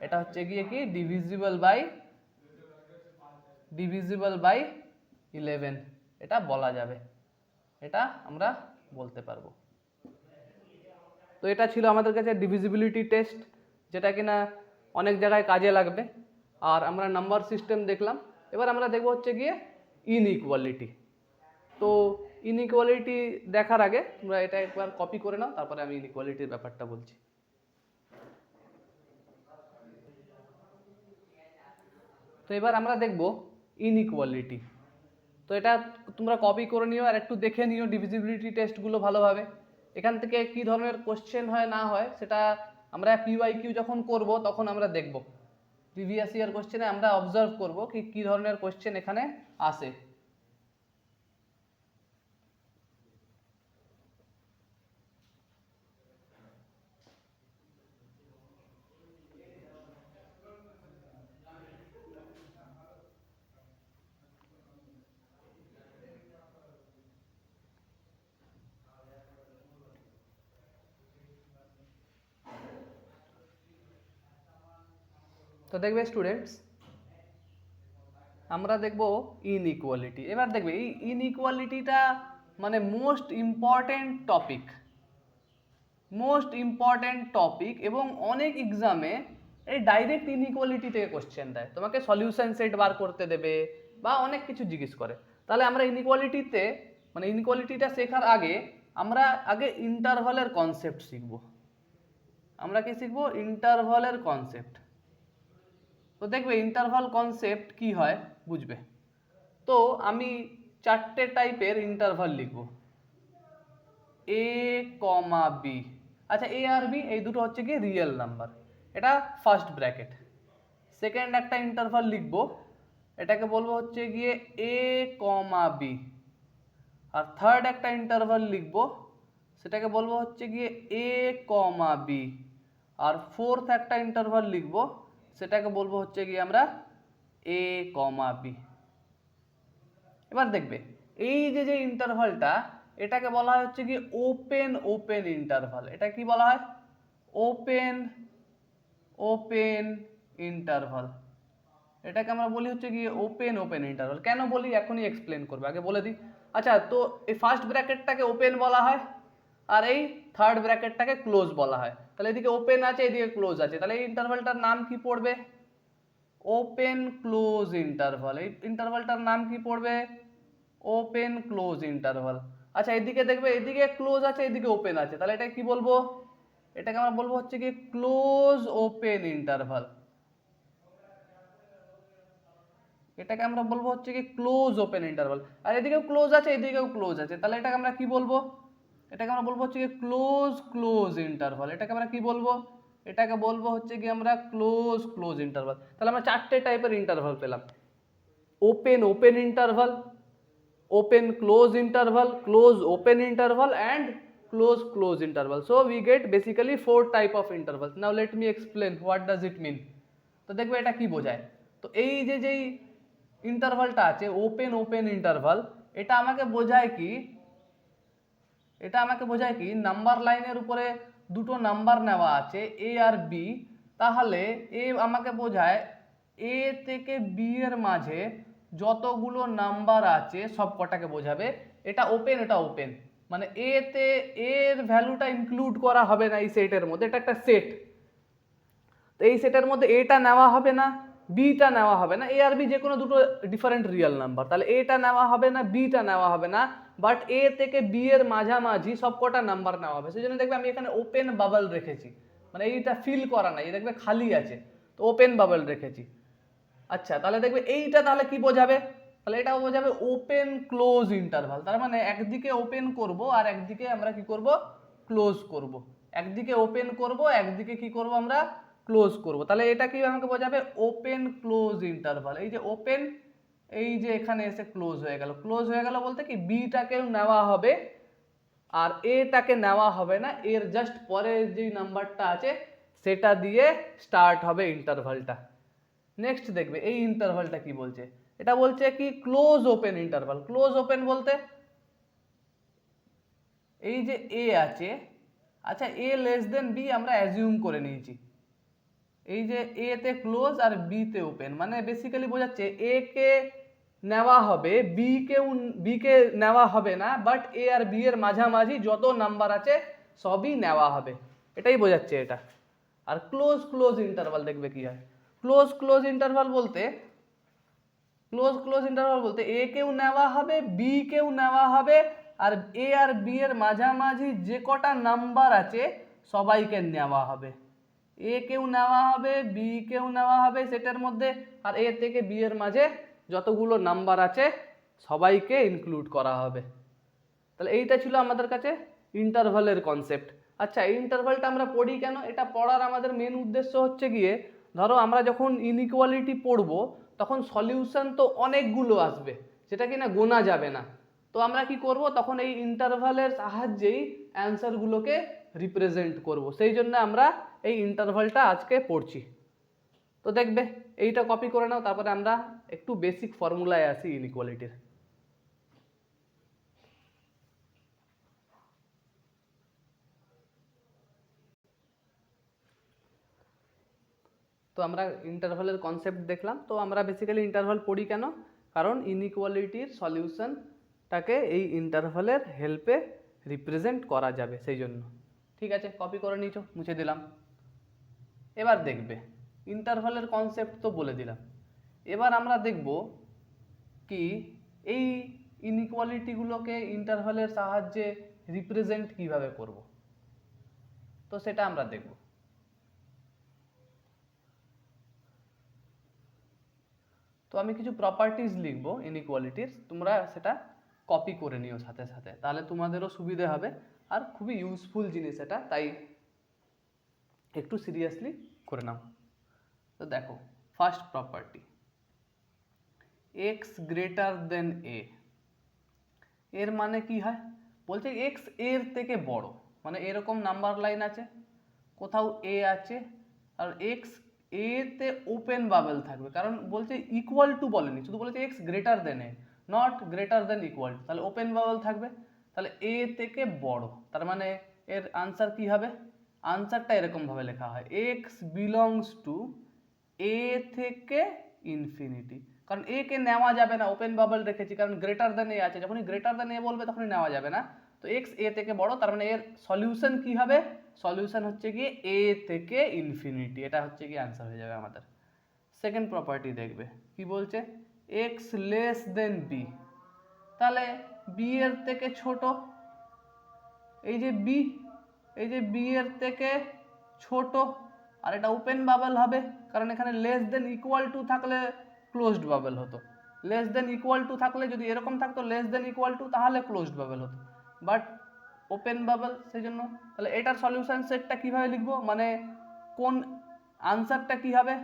এটা হচ্ছে গিয়ে কি ডিভিজিবল বাই 11, এটা বলা যাবে, এটা আমরা বলতে পারবো। তো এটা ছিল আমাদের কাছে ডিভিজিবিলিটি টেস্ট, যেটা কিনা অনেক জায়গায় কাজে লাগবে। আর আমরা নাম্বার সিস্টেম দেখলাম, এবার আমরা দেখব হচ্ছে গিয়ে ইনইকুয়ালিটি। তো ইনইকুয়ালিটি দেখার আগে তোমরা এটা একবার কপি করে নাও, তারপরে আমি ইনইকুয়ালিটির ব্যাপারটা বলছি। তো এবার আমরা দেখব ইনইকুয়ালিটি। তো এটা তোমরা কপি করে নিও আর একটু দেখে নিও ডিভিজিবিলিটি টেস্টগুলো ভালোভাবে। এখান থেকে কি ধরনের কোশ্চেন হয় না হয় সেটা আমরা পিওয়াইকিউ যখন করব তখন আমরা দেখব। প্রিভিয়াস ইয়ার কোশ্চেনে আমরা অবজার্ভ করব কি কি ধরনের কোশ্চেন এখানে আসে। তো দেখবে স্টুডেন্টস, আমরা দেখব ইনইকুয়ালিটি। এবার দেখবে এই ইনইকুয়ালিটিটা মানে মোস্ট ইম্পর্টেন্ট টপিক এবং অনেক এক্সামে এই ডাইরেক্ট ইনইকুয়ালিটি থেকে কোশ্চেন দেয়, তোমাকে সলিউশন সেট বার করতে দেবে বা অনেক কিছু জিজ্ঞেস করে। তাহলে আমরা ইনইকুয়ালিটিতে মানে ইনইকুয়ালিটিটা শেখার আগে আমরা আগে ইন্টারভালের কনসেপ্ট শিখব। আমরা কি শিখব? ইন্টারভালের কনসেপ্ট। তো দেখবে ইন্টারভাল কনসেপ্ট কি হয় বুঝবে। তো আমি 4টে টাইপের ইন্টারভাল লিখব, এ কমা বি। আচ্ছা, এ আর বি এই দুটো হচ্ছে কি রিয়েল নাম্বার, এটা ফার্স্ট ব্র্যাকেট। সেকেন্ড একটা ইন্টারভাল লিখব, এটাকে বলবো হচ্ছে গিয়ে এ কমা বি। আর থার্ড একটা ইন্টারভাল লিখব, সেটাকে বলবো হচ্ছে গিয়ে এ কমা বি। আর ফোর্থ একটা ইন্টারভাল লিখব, সেটাকে বলবো হচ্ছে গিয়ে আমরা এ কমা বি। এবার দেখবে এই যে ইন্টারভালটা, এটাকে বলা হয় হচ্ছে কি ওপেন ইন্টারভাল। এটা কি বলা হয়? Open interval. এটাকে আমরা বলি হচ্ছে কি ওপেন ইন্টারভাল। কেন বলি এখনই এক্সপ্লেন করবে, আগে বলে দিই। আচ্ছা, তো এই ফার্স্ট ব্র্যাকেটটাকে ওপেন বলা হয় আর এই থার্ড ব্র্যাকেটটাকে ক্লোজ বলা হয়। তাহলে এদিকে ওপেন আছে, এদিকে ক্লোজ আছে, তাহলে এই ইন্টারভালটার নাম কি পড়বে? Open close interval. এই ইন্টারভালটার নাম কি পড়বে? Open close interval. আচ্ছা, এদিকে দেখবে এদিকে ক্লোজ আছে, এদিকে ওপেন আছে, তাহলে এটা কি বলবো? এটাকে আমরা বলবো হচ্ছে কি ক্লোজ ওপেন ইন্টারভাল। এটাকে আমরা বলবো হচ্ছে কি ক্লোজ ওপেন ইন্টারভাল। আর এদিকেও ক্লোজ আছে, এদিকেও ক্লোজ আছে, তাহলে এটাকে আমরা কি বলবো? এটাকে আমরা বলবো হচ্ছে কি ক্লোজ ইন্টারভাল। এটাকে আমরা কি বলবো? এটাকে বলবো হচ্ছে কি আমরা ক্লোজ ইন্টারভাল। তাহলে আমরা 4টে টাইপের ইন্টারভাল পেলাম, open interval, open close interval, close open interval and close interval. So we get basically 4 type of intervals. Now let me explain what does it mean. তো দেখবে এটা কি বোঝায়। তো এই যেই ইন্টারভালটা আছে ওপেন ইন্টারভাল, এটা আমাকে বোঝায় কি নাম্বার লাইনের উপরে দুটো নাম্বার নেওয়া আছে এ আর বি, তাহলে এ আমাকে বোঝায় এ থেকে বি এর মাঝে যতগুলো নাম্বার আছে সব কটাকে বোঝাবে। এটা ওপেন মানে এতে এর ভ্যালুটা ইনক্লুড করা হবে না এই সেটের মধ্যে, এটা একটা সেট। তো এই সেটের মধ্যে এটা নেওয়া হবে না, বিটা নেওয়া হবে না। এ আর বি যে কোনো দুটো ডিফারেন্ট রিয়েল নাম্বার, তাহলে এটা নেওয়া হবে না, বিটা নেওয়া হবে না, বাট এ থেকে বি এর মাঝামাঝি সব কটা নাম্বার নেওয়া হবে। সেই জন্য দেখবে আমি এখানে ওপেন বাবল রেখেছি, মানে এইটা ফিল করা নাই, দেখবে খালি আছে, তো ওপেন বাবল রেখেছি। আচ্ছা, তাহলে দেখবে এইটা তাহলে কি বোঝাবে? তাহলে এটাও বোঝাবে ওপেন ক্লোজ ইন্টারভাল। তার মানে একদিকে ওপেন করব আর একদিকে আমরা কি করব? ক্লোজ করব। একদিকে ওপেন করব, একদিকে কি করব? আমরা ক্লোজ করব। তাহলে এটা কি আমাকে বোঝাবে? Open close interval. এই যে ওপেন এই যে এখানে এসে ক্লোজ হয়ে গেল। ক্লোজ হয়ে গেল বলতে কি বিটাকেও নেওয়া হবে আর এটাকে নেওয়া হবে না, এর জাস্ট পরের যে নাম্বারটা আছে সেটা দিয়ে স্টার্ট হবে ইন্টারভালটা। নেক্সট দেখবে এই ইন্টারভালটা কি বলছে, এটা বলছে কি close open interval. Close open বলতে এই যে এ আছে, আচ্ছা এ লেস দেন বি আমরা অ্যাজিউম করে নিয়েছি, এই যে এ তে ক্লোজ আর বি তে ওপেন, মানে বেসিক্যালি বোঝাচ্ছে এ কে নেওয়া হবে, বি কে নেওয়া হবে না, বাট এ আর বি এর মাঝামাঝি যত নাম্বার আছে সবই নেওয়া হবে, এটাই বোঝাচ্ছে এটা। আর ক্লোজ ক্লোজ ইন্টারভাল দেখবে কি হয়। ক্লোজ ইন্টারভাল বলতে এ কেও নেওয়া হবে, বি কেও নেওয়া হবে, আর এ আর বি এর মাঝামাঝি যে কটা নাম্বার আছে সবাইকে নেওয়া হবে। এ কেও নেওয়া হবে, বি কেও নেওয়া হবে সেটার মধ্যে, আর এ থেকে বি এর মাঝে যতগুলো নাম্বার আছে সবাইকে ইনক্লুড করা হবে। তাহলে এইটা ছিল আমাদের কাছে ইন্টারভালের কনসেপ্ট। আচ্ছা এই ইন্টারভালটা আমরা পড়ি কেন? এটা পড়ার আমাদের মেন উদ্দেশ্য হচ্ছে গিয়ে, ধরো আমরা যখন ইনইকুয়ালিটি পড়বো তখন সলিউশন তো অনেকগুলো আসবে, সেটা কিনা গোনা যাবে না। তো আমরা কি করব, তখন এই ইন্টারভালের সাহায্যেই অ্যান্সারগুলোকে রিপ্রেজেন্ট করব, সেই জন্য আমরা এই ইন্টারভালটা আজকে পড়ছি। তো দেখবে এইটা কপি করে নাও, তারপরে আমরা একটু বেসিক ফর্মুলায় আসি ইনইকুয়ালিটির। তো আমরা ইন্টারভালের কনসেপ্ট দেখলাম। তো আমরা বেসিক্যালি ইন্টারভাল পড়ি কেন? কারণ ইনইকুয়ালিটির সলিউশনটাকে এই ইন্টারভালের হেল্পে রিপ্রেজেন্ট করা যাবে, সেই জন্য। ঠিক আছে, কপি করে নিয়েছো, মুছে দিলাম। এবার দেখবে ইন্টারভালের কনসেপ্ট তো বলে দিলাম, এবার আমরা দেখব কি এই ইনইকুয়ালিটিগুলোকে ইন্টারভালের সাহায্যে রিপ্রেজেন্ট কিভাবে করব, তো সেটা আমরা দেখব। তো আমি কিছু প্রপার্টিজ লিখবো ইনইকুয়ালিটির, তোমরা সেটা কপি করে নিও সাথে সাথে, তাহলে তোমাদেরও সুবিধা হবে আর খুবই ইউজফুল জিনিস এটা, তাই একটু সিরিয়াসলি করে নাও। তো দেখো first property, x greater than a, এর মানে কি হয়? বলছে এক্স এর থেকে বড়, মানে এরকম নাম্বার লাইন আছে, কোথাও এ আছে আর এক্স এ তে ওপেন বাবেল থাকবে, কারণ বলছে ইকুয়াল টু বলেনি, শুধু বলেছে x greater than A, not greater than equal two, তাহলে ওপেন বাবেল থাকবে, তাহলে এ থেকে বড়, তার মানে এর আনসার কি হবে? আনসারটা এরকম ভাবে লেখা হয়, এক্স বিলংস টু এ থেকে ইনফিনিটি, কারণ এ কে নেওয়া যাবে না, ওপেন বাবল রেখেছি, কারণ গ্রেটার দেন এ আছে, যখনই গ্রেটার দেন এ বলবে তখনই নেওয়া যাবে না, তো এক্স এ থেকে বড়, তার মানে এর সলিউশন কি হবে? সলিউশন হচ্ছে গিয়ে এ থেকে ইনফিনিটি, এটা হচ্ছে কি আনসার হয়ে যাবে আমাদের। সেকেন্ড প্রপার্টি দেখবে কি বলছে, এক্স লেস দেন বি, তাহলে বি এর থেকে ছোট, এই যে বি, এই যে বি এর থেকে ছোট, আর এটা ওপেন বাবল হবে, কারণ এখানে লেস দেন ইকুয়াল টু থাকলে ক্লোজড বাবল হতো, লেস দেন ইকুয়াল টু থাকলে যদি এরকম থাকতো লেস দেন ইকুয়াল টু তাহলে ক্লোজড বাবল হতো, বাট ওপেন বাবল, সেই জন্য। তাহলে এটার সলিউশন সেটটা কিভাবে লিখবো, মানে কোন আনসারটা কি হবে?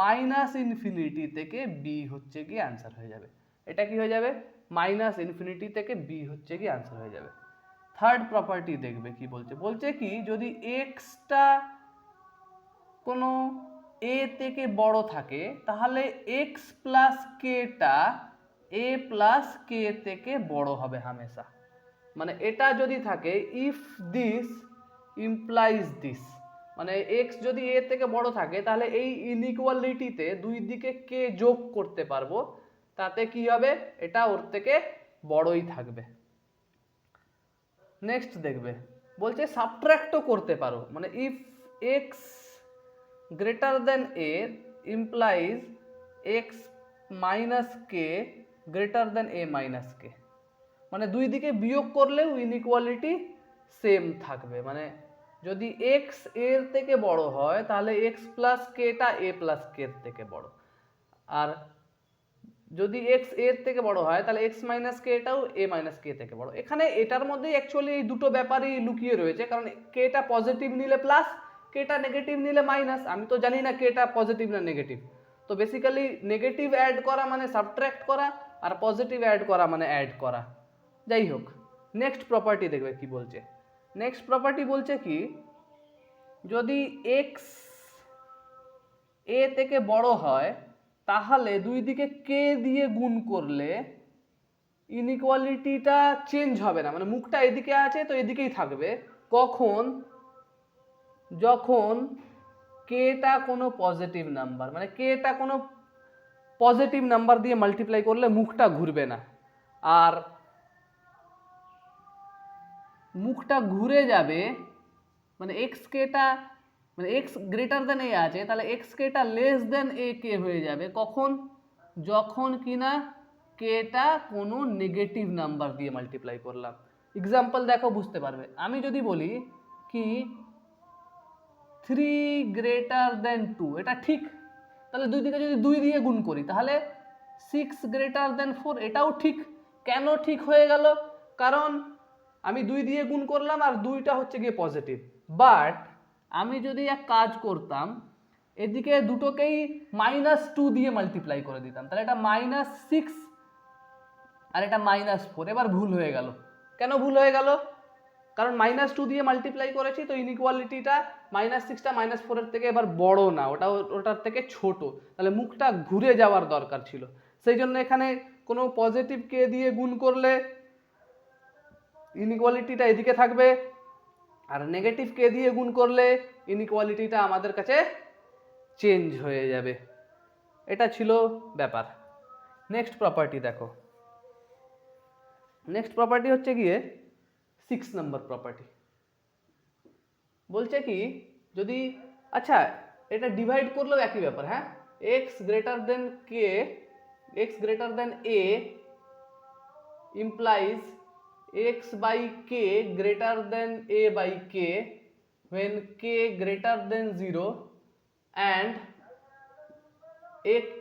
মাইনাস ইনফিনিটি থেকে বি হচ্ছে কি আনসার হয়ে যাবে, এটা কি হয়ে যাবে? মাইনাস ইনফিনিটি থেকে বি হচ্ছে কি আনসার হয়ে যাবে। থার্ড প্রপার্টি দেখবে কি বলছে, বলছে কি যদি এক্সটা কোনো এ থেকে বড় থাকে তাহলে এক্স প্লাস কেটা এ প্লাস কে থেকে বড় হবে হামেশা, মানে এটা যদি থাকে ইফ দিস ইমপ্লাইজ দিস, মানে এক্স যদি এ থেকে বড় থাকে তাহলে এই ইনইকুয়ালিটিতে দুই দিকে কে যোগ করতে পারবো, তাতে কি হবে? এটা ওর থেকে বড়ই থাকবে। নেক্সট দেখবে বলছে সাবট্রাক্টও করতে পারো, মানে if x greater than a implies x minus k greater than a minus k, মানে দুই দিকে বিয়োগ করলেও ইনইকুয়ালিটি সেম থাকবে, মানে যদি এক্স এর থেকে বড় হয় তাহলে এক্স প্লাস কেটা এ প্লাস কে থেকে বড়, আর যদি এক্স এর থেকে বড় হয় তাহলে এক্স মাইনাস কে এটাও এ মাইনাস কে থেকে বড়। এখানে এটার মধ্যেই অ্যাকচুয়ালি এই দুটো ব্যাপারই লুকিয়ে রয়েছে, কারণ কেটা পজিটিভ নিলে প্লাস, কেটা নেগেটিভ নিলে মাইনাস, আমি তো জানি না কেটা পজিটিভ না নেগেটিভ, তো বেসিক্যালি নেগেটিভ অ্যাড করা মানে সাবট্র্যাক্ট করা, আর পজিটিভ অ্যাড করা মানে অ্যাড করা। যাই হোক, নেক্সট প্রপার্টি দেখবে কি বলছে। নেক্সট প্রপার্টি বলছে কি, যদি এক্স এ থেকে বড় হয় তাহলে দুই দিকে কে দিয়ে গুণ করলে ইনইকুয়ালিটিটা চেঞ্জ হবে না, মানে মুখটা এদিকে আছে তো এদিকেই থাকবে। কখন? যখন কেটা কোনো পজিটিভ নাম্বার, মানে কেটা কোনো পজিটিভ নাম্বার দিয়ে মাল্টিপ্লাই করলে মুখটা ঘুরবে না। আর মুখটা ঘুরে যাবে মানে এক্স কেটা, মানে এক্স গ্রেটার দেন এ আছে, তাহলে এক্স কেটা লেস দেন এ কে হয়ে যাবে। কখন? যখন কিনা কেটা কোনো নেগেটিভ নাম্বার দিয়ে মাল্টিপ্লাই করলাম। এক্সাম্পল দেখো, বুঝতে পারবে। আমি যদি বলি কি 3 গ্রেটার দেন 2, এটা ঠিক, তাহলে দুই দিকে যদি 2 দিয়ে গুণ করি তাহলে 6 গ্রেটার দেন 4, এটাও ঠিক। কেন ঠিক হয়ে গেল? কারণ আমি 2 দিয়ে গুণ করলাম আর 2টা হচ্ছে গিয়ে পজিটিভ। বাট আমি যদি এক কাজ করতাম, এদিকে দুটোকেই -2 দিয়ে মাল্টিপ্লাই করে দিতাম, তাহলে এটা -6 আর এটা -4, এবার ভুল হয়ে গেল। কেন ভুল হয়ে গেল? কারণ -2 দিয়ে মাল্টিপ্লাই করেছি, তো ইনইকুয়ালিটিটা -6টা -4 থেকে এবার বড় না, ওটার থেকে ছোট, তাহলে মুখটা ঘুরে যাওয়ার দরকার ছিল। সেই জন্য এখানে কোনো পজিটিভ কে দিয়ে গুণ করলে ইনইকুয়ালিটিটা এদিকে থাকবে, আর নেগেটিভ কে দিয়ে গুণ করলে ইনইকুয়ালিটিটা আমাদের কাছে চেঞ্জ হয়ে যাবে। এটা ছিল ব্যাপার। নেক্সট প্রপার্টি দেখো। নেক্সট প্রপার্টি হচ্ছে গিয়ে 6 নম্বর প্রপার্টি। বলছে কি, যদি আচ্ছা এটা ডিভাইড করলেও একই ব্যাপার, হ্যাঁ, x greater then K, x greater than A implies x by k greater than a by k when k greater than 0 and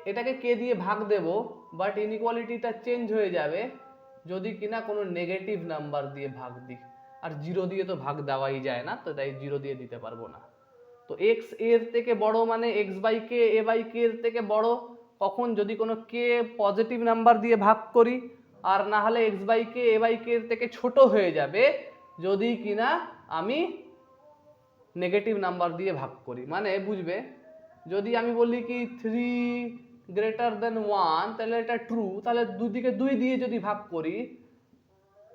এটাকে কে দিয়ে ভাগ দেব, বাট ইনইকুয়ালিটিটা চেঞ্জ হয়ে যাবে যদি কিনা কোনো নেগেটিভ নাম্বার দিয়ে ভাগ দিই। আর 0 দিয়ে তো ভাগ দেওয়াই যায় না, তো তাই 0 দিয়ে দিতে পারবো না। তো এক্স এর থেকে বড় মানে x by k a by k এর থেকে বড়। কখন? যদি কোনো কে পজিটিভ নাম্বার দিয়ে ভাগ করি, আর না হলে x by k a by k এর থেকে ছোট হয়ে যাবে যদি কিনা আমি নেগেটিভ নাম্বার দিয়ে ভাগ করি। মানে বুঝবে, যদি আমি বলি কি 3 গ্রেটার দেন 1, তাহলে এটা ট্রু, তাহলে দুদিকে 2 দিয়ে যদি ভাগ করি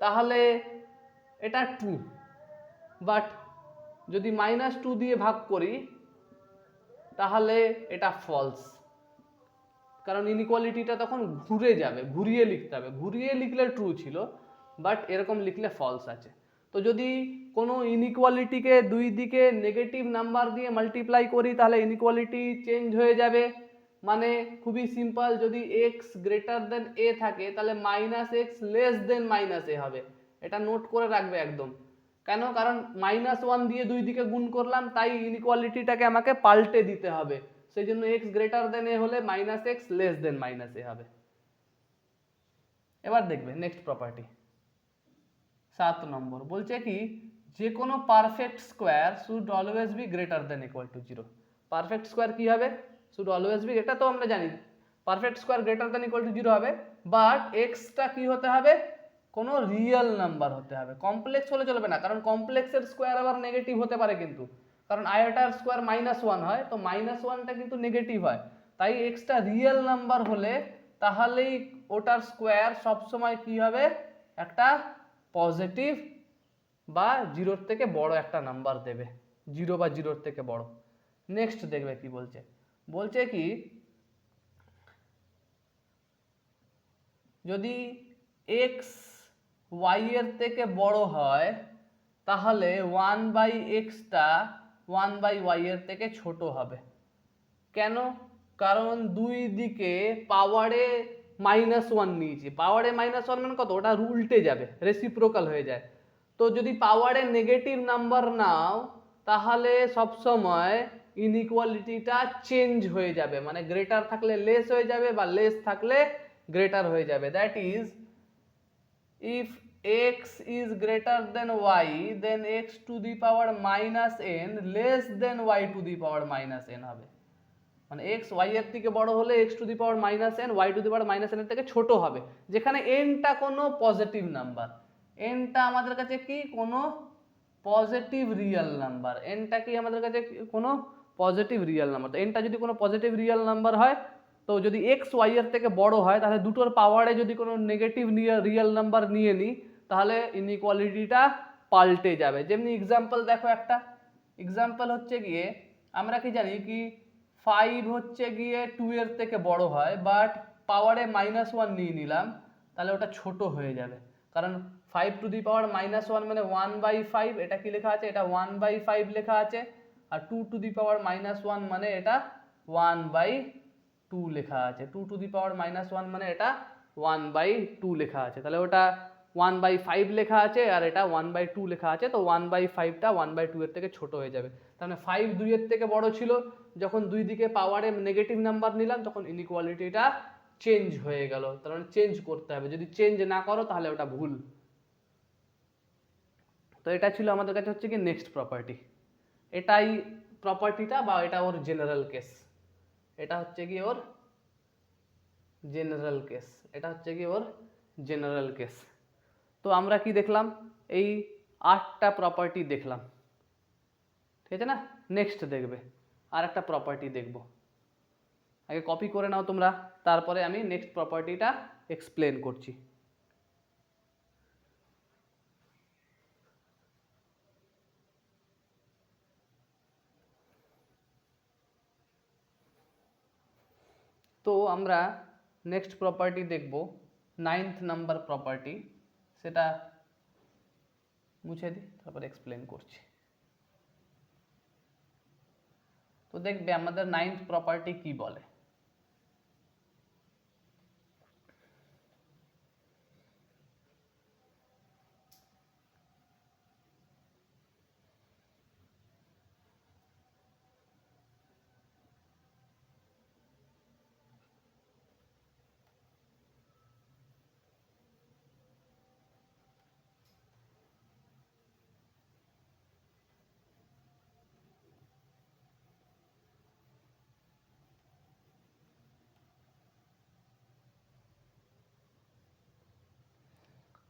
তাহলে এটা ট্রু। বাট যদি -2 দিয়ে ভাগ করি তাহলে এটা ফলস, কারণ ইনইকুয়ালিটিটা তখন ঘুরে যাবে, ঘুরিয়ে লিখতে হবে। ঘুরিয়ে লিখলে ট্রু ছিল, বাট এরকম লিখলে ফলস আছে। তো যদি কোনো ইনইকুয়ালিটিকে দুই দিকে নেগেটিভ নাম্বার দিয়ে মাল্টিপ্লাই করি তাহলে ইনইকুয়ালিটি চেঞ্জ হয়ে যাবে। মানে খুবই সিম্পল, যদি এক্স গ্রেটার দেন এ থাকে তাহলে -x লেস দেন -a হবে। এটা নোট করে রাখবে একদম। কেন? কারণ -1 দিয়ে দুই দিকে গুণ করলাম, তাই ইনইকুয়ালিটিটাকে আমাকে পাল্টে দিতে হবে। সেই জন্য x গ্রেটার দেন এ হলে -x লেস দেন -a হবে। এবার দেখবে নেক্সট প্রপার্টি 7 নম্বর। বলছে কি, যে কোনো perfect square should always be greater than equal two 0। Perfect square কি হবে? শুড অলওয়েজ বি, এটা তো আমরা জানি perfect square greater than equal two 0 হবে। বাট এক্সটা কি হতে হবে? কোনো রিয়েল নাম্বার হতে হবে। কমপ্লেক্স হলে চলবে না, কারণ কমপ্লেক্সের স্কোয়ার আবার নেগেটিভ হতে পারে কিন্তু, কারণ আয়োটার স্কোয়ার -1 হয়, তো -1টা কিন্তু নেগেটিভ হয়। তাই এক্সটা রিয়েল নাম্বার হলে তাহলেই ওটার স্কোয়ার সবসময় কি হবে? একটা পজিটিভ বা 0-র থেকে বড় একটা নাম্বার দেবে, 0 বা 0-র থেকে বড়। নেক্সট দেখবে কি বলছে। বলছে কি, যদি x y এর থেকে বড় হয় তাহলে 1/x-টা 1/y এর থেকে ছোট হবে। কেন? কারণ দুই দিকে পাওয়ারে -1 নিয়েছি, পাওয়ারে -1 মানে কত? ওটা উল্টে যাবে, রেসিপ্রোকাল হয়ে যায়। তো যদি পাওয়ারে নেগেটিভ নাম্বার নাও তাহলে সবসময় ইনইকুয়ালিটিটা চেঞ্জ হয়ে যাবে, মানে গ্রেটার থাকলে লেস হয়ে যাবে বা লেস থাকলে গ্রেটার হয়ে যাবে। That is, if x is greater than y then x to the power -n less than y to the power -n হবে। মানে এক্স ওয়াই এর থেকে বড় হলে x to the power minus n y to the power minus n এর থেকে ছোট হবে, যেখানে এনটা কোনো পজিটিভ নাম্বার। এনটা আমাদের কাছে কি কোনো পজিটিভ রিয়েল নাম্বার, এনটা কি আমাদের কাছে কোনো পজিটিভ রিয়েল নাম্বার। তো এনটা যদি কোনো পজিটিভ রিয়েল নাম্বার হয়, তো যদি এক্স ওয়াই এর থেকে বড় হয়, তাহলে দুটোর পাওয়ারে যদি কোনো নেগেটিভ রিয়েল নাম্বার নিয়ে নিই, তাহলে ইনইকুয়ালিটিটা পাল্টে যাবে। যেমনি এক্সাম্পল দেখো, একটা এক্সাম্পল হচ্ছে গিয়ে আমরা কি জানি কি 5 হচ্ছে গিয়ে 2 এর থেকে বড় হয়, বাট পাওয়ারে -1 নিয়ে নিলাম, তাহলে ওটা ছোট হয়ে যাবে। কারণ 5 টু দি পাওয়ার -1 মানে 1/5, এটা কি লেখা আছে, এটা 1/5 লেখা আছে। আর 2 টু দি পাওয়ার -1 মানে এটা 1/2 লেখা আছে। 2 টু দি পাওয়ার -1 মানে এটা 1/2 লেখা আছে। তাহলে ওটা 1/5 লেখা আছে আর এটা 1/2 লেখা আছে। তো 1/5টা 1/2 এর থেকে ছোট হয়ে যাবে। তাহলে 5 2 এর থেকে বড় ছিল, যখন দুই দিকে পাওয়ারে নেগেটিভ নাম্বার নিলাম, তখন ইনইকুয়ালিটিটা চেঞ্জ হয়ে গেল। তার মানে চেঞ্জ করতে হবে, যদি চেঞ্জ না করো তাহলে ওটা ভুল। তো এটা ছিল আমাদের কাছে হচ্ছে কি নেক্সট প্রপার্টি। এটাই প্রপার্টিটা, বা এটা ওর জেনারেল কেস। এটা হচ্ছে কি ওর জেনারেল কেস, এটা হচ্ছে কি ওর জেনারেল কেস। তো আমরা কি দেখলাম, এই 8টা প্রপার্টি দেখলাম, ঠিক আছে না। নেক্সট দেখবে আর একটা প্রপার্টি দেখব, আগে কপি করে নাও তোমরা, তারপরে আমি নেক্সট প্রপার্টিটা এক্সপ্লেন করছি। তো আমরা নেক্সট প্রপার্টি দেখব 9th নাম্বার প্রপার্টি, সেটা মুছে দিই তারপর এক্সপ্লেন করছি। তো দেখবে আমাদের 9th প্রপার্টি কি বলে।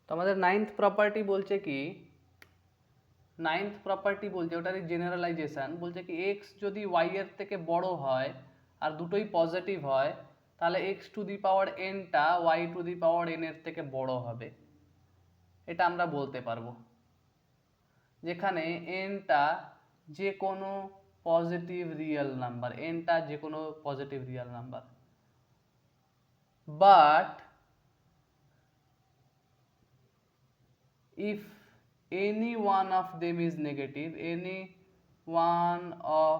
তো আমাদের 9th প্রপার্টি বলছে কি, 9th প্রপার্টি বলছে, ওটারই জেনারেলাইজেশন বলছে কি, এক্স যদি ওয়াই এর থেকে বড় হয় আর দুটোই পজিটিভ হয়, তাহলে এক্স টু দি পাওয়ার এনটা y to the power n এর থেকে বড় হবে। এটা আমরা বলতে পারবো, যেখানে এনটা যে কোনো পজিটিভ রিয়েল নাম্বার, এনটা যে কোনো positive real number, but if any one of them is negative, any one of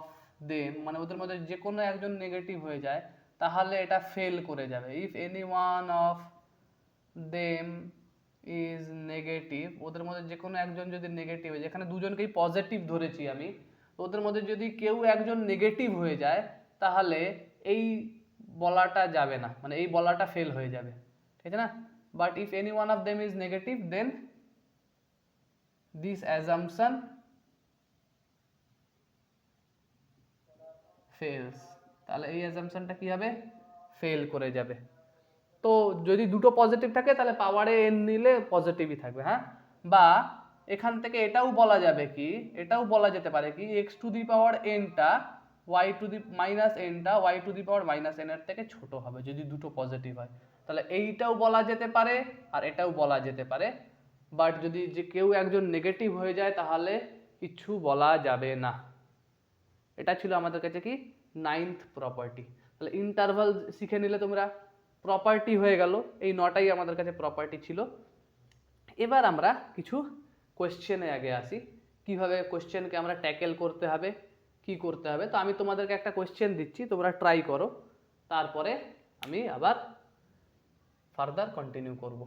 them মানে ওদের মধ্যে যে কোনো একজন নেগেটিভ হয়ে যায়, তাহলে এটা ফেল করে যাবে। if any one of them is negative, ওদের মধ্যে যে কোনো একজন যদি নেগেটিভ হয়, যেখানে দুজনকেই পজিটিভ ধরেছি আমি, তো ওদের মধ্যে যদি কেউ একজন নেগেটিভ হয়ে যায়, তাহলে এই বলাটা যাবে না, মানে এই বলাটা ফেল হয়ে যাবে, ঠিক আছে না। But if any one of them is negative, then this assumption fails, তাহলে এই অ্যাজাম্পশনটা কি হবে, ফেল করে যাবে। তো যদি দুটো পজিটিভ থাকে তাহলে পাওয়ারে এন নিলে পজিটিভই থাকবে, হ্যাঁ। বা এখান থেকে এটাও বলা যাবে কি, এটাও বলা যেতে পারে কি, এক্স টু দি পাওয়ার এনটা ওয়াই টু দি মাইনাস এনটা y to the power minus n এর থেকে ছোট হবে যদি দুটো পজিটিভ হয়। তাহলে এইটাও বলা যেতে পারে আর এটাও বলা যেতে পারে। বাট যদি যে কেউ একজন নেগেটিভ হয়ে যায় তাহলে কিছু বলা যাবে না। এটা ছিল আমাদের কাছে কি 9th প্রপার্টি। তাহলে ইন্টারভাল শিখে নিলে তোমরা, প্রপার্টি হয়ে গেল, এই 9টাই আমাদের কাছে প্রপার্টি ছিল। এবার আমরা কিছু কোয়েশ্চেনে আগে আসি, কিভাবে কোয়েশ্চেনকে আমরা ট্যাকেল করতে হবে, কি করতে হবে। তো আমি তোমাদেরকে একটা কোয়েশ্চেন দিচ্ছি, তোমরা ট্রাই করো, তারপরে আমি আবার ফার্দার কন্টিনিউ করব।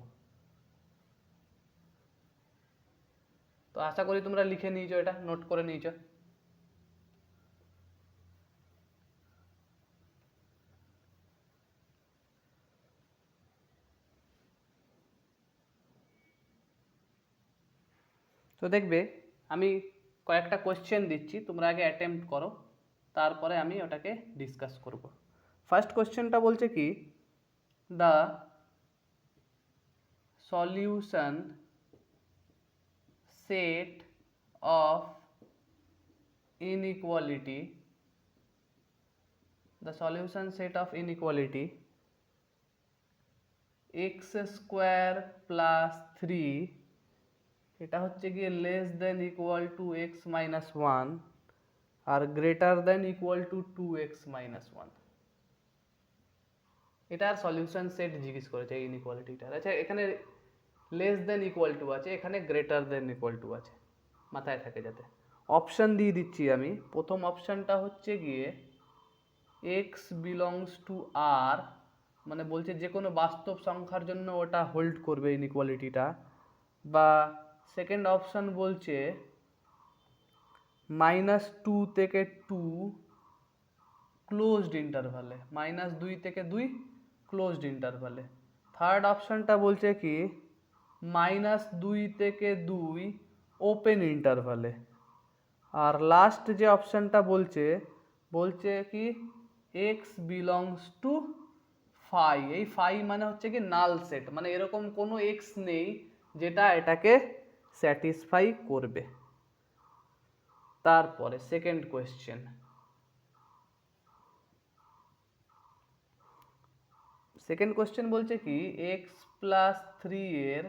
তো আশা করি তোমরা লিখে নিয়েছো, এটা নোট করে নিয়েছো। তো দেখবে আমি কয়েকটা কোয়েশ্চেন দিচ্ছি, তোমরা আগে অ্যাটেম্প্ট করো। তারপরে আমি ওটাকে ডিসকাস করব। ফার্স্ট কোশ্চেনটা বলছে কি, the solution set of inequality, the solution set of inequality x square plus 3 এটা হচ্ছে গিয়ে less than equal to x minus one আর greater than equal to 2x minus one. এটার সলিউশন সেট জিজ্ঞেস করেছে এই ইনইকুয়ালিটিটার। আচ্ছা, এখানে লেস দেন ইকুয়াল টু আছে, এখানে গ্রেটার দেন ইকুয়াল টু আছে, মাথায় থাকে যাতে। অপশান দিয়ে দিচ্ছি আমি। প্রথম অপশানটা হচ্ছে গিয়ে এক্স বিলংস টু আর, মানে বলছে যে কোনো বাস্তব সংখ্যার জন্য ওটা হোল্ড করবে ইনইকুয়ালিটিটা। বা সেকেন্ড অপশান বলছে -2 থেকে 2 ক্লোজড ইন্টারভালে, -2 থেকে 2 ক্লোজড ইন্টারভালে। থার্ড অপশানটা বলছে কি -2 থেকে 2 ওপেন ইন্টারভালে। আর লাস্ট যে অপশানটা বলছে কি এক্স বিলংস টু ফাই। এই ফাই মানে হচ্ছে কি নাল সেট, মানে এরকম কোনো এক্স নেই যেটা এটাকে স্যাটিসফাই করবে। তারপরে সেকেন্ড কোয়েশ্চেন, বলছে কি এক্স প্লাস 3 এর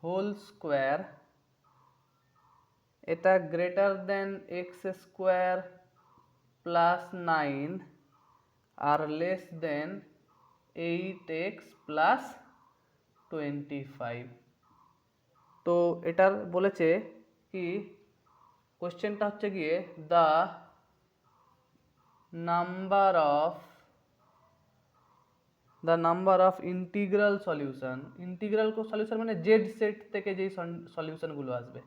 হোল স্কোয়ার এটা greater than x square plus 9 আর লেস দেন 8x প্লাস 25। তো এটার বলেছে কি কোশ্চেনটা হচ্ছে গিয়ে the number of integral solution. Integral solution মানে জেড সেট থেকে যেই সলিউশনগুলো আসবে,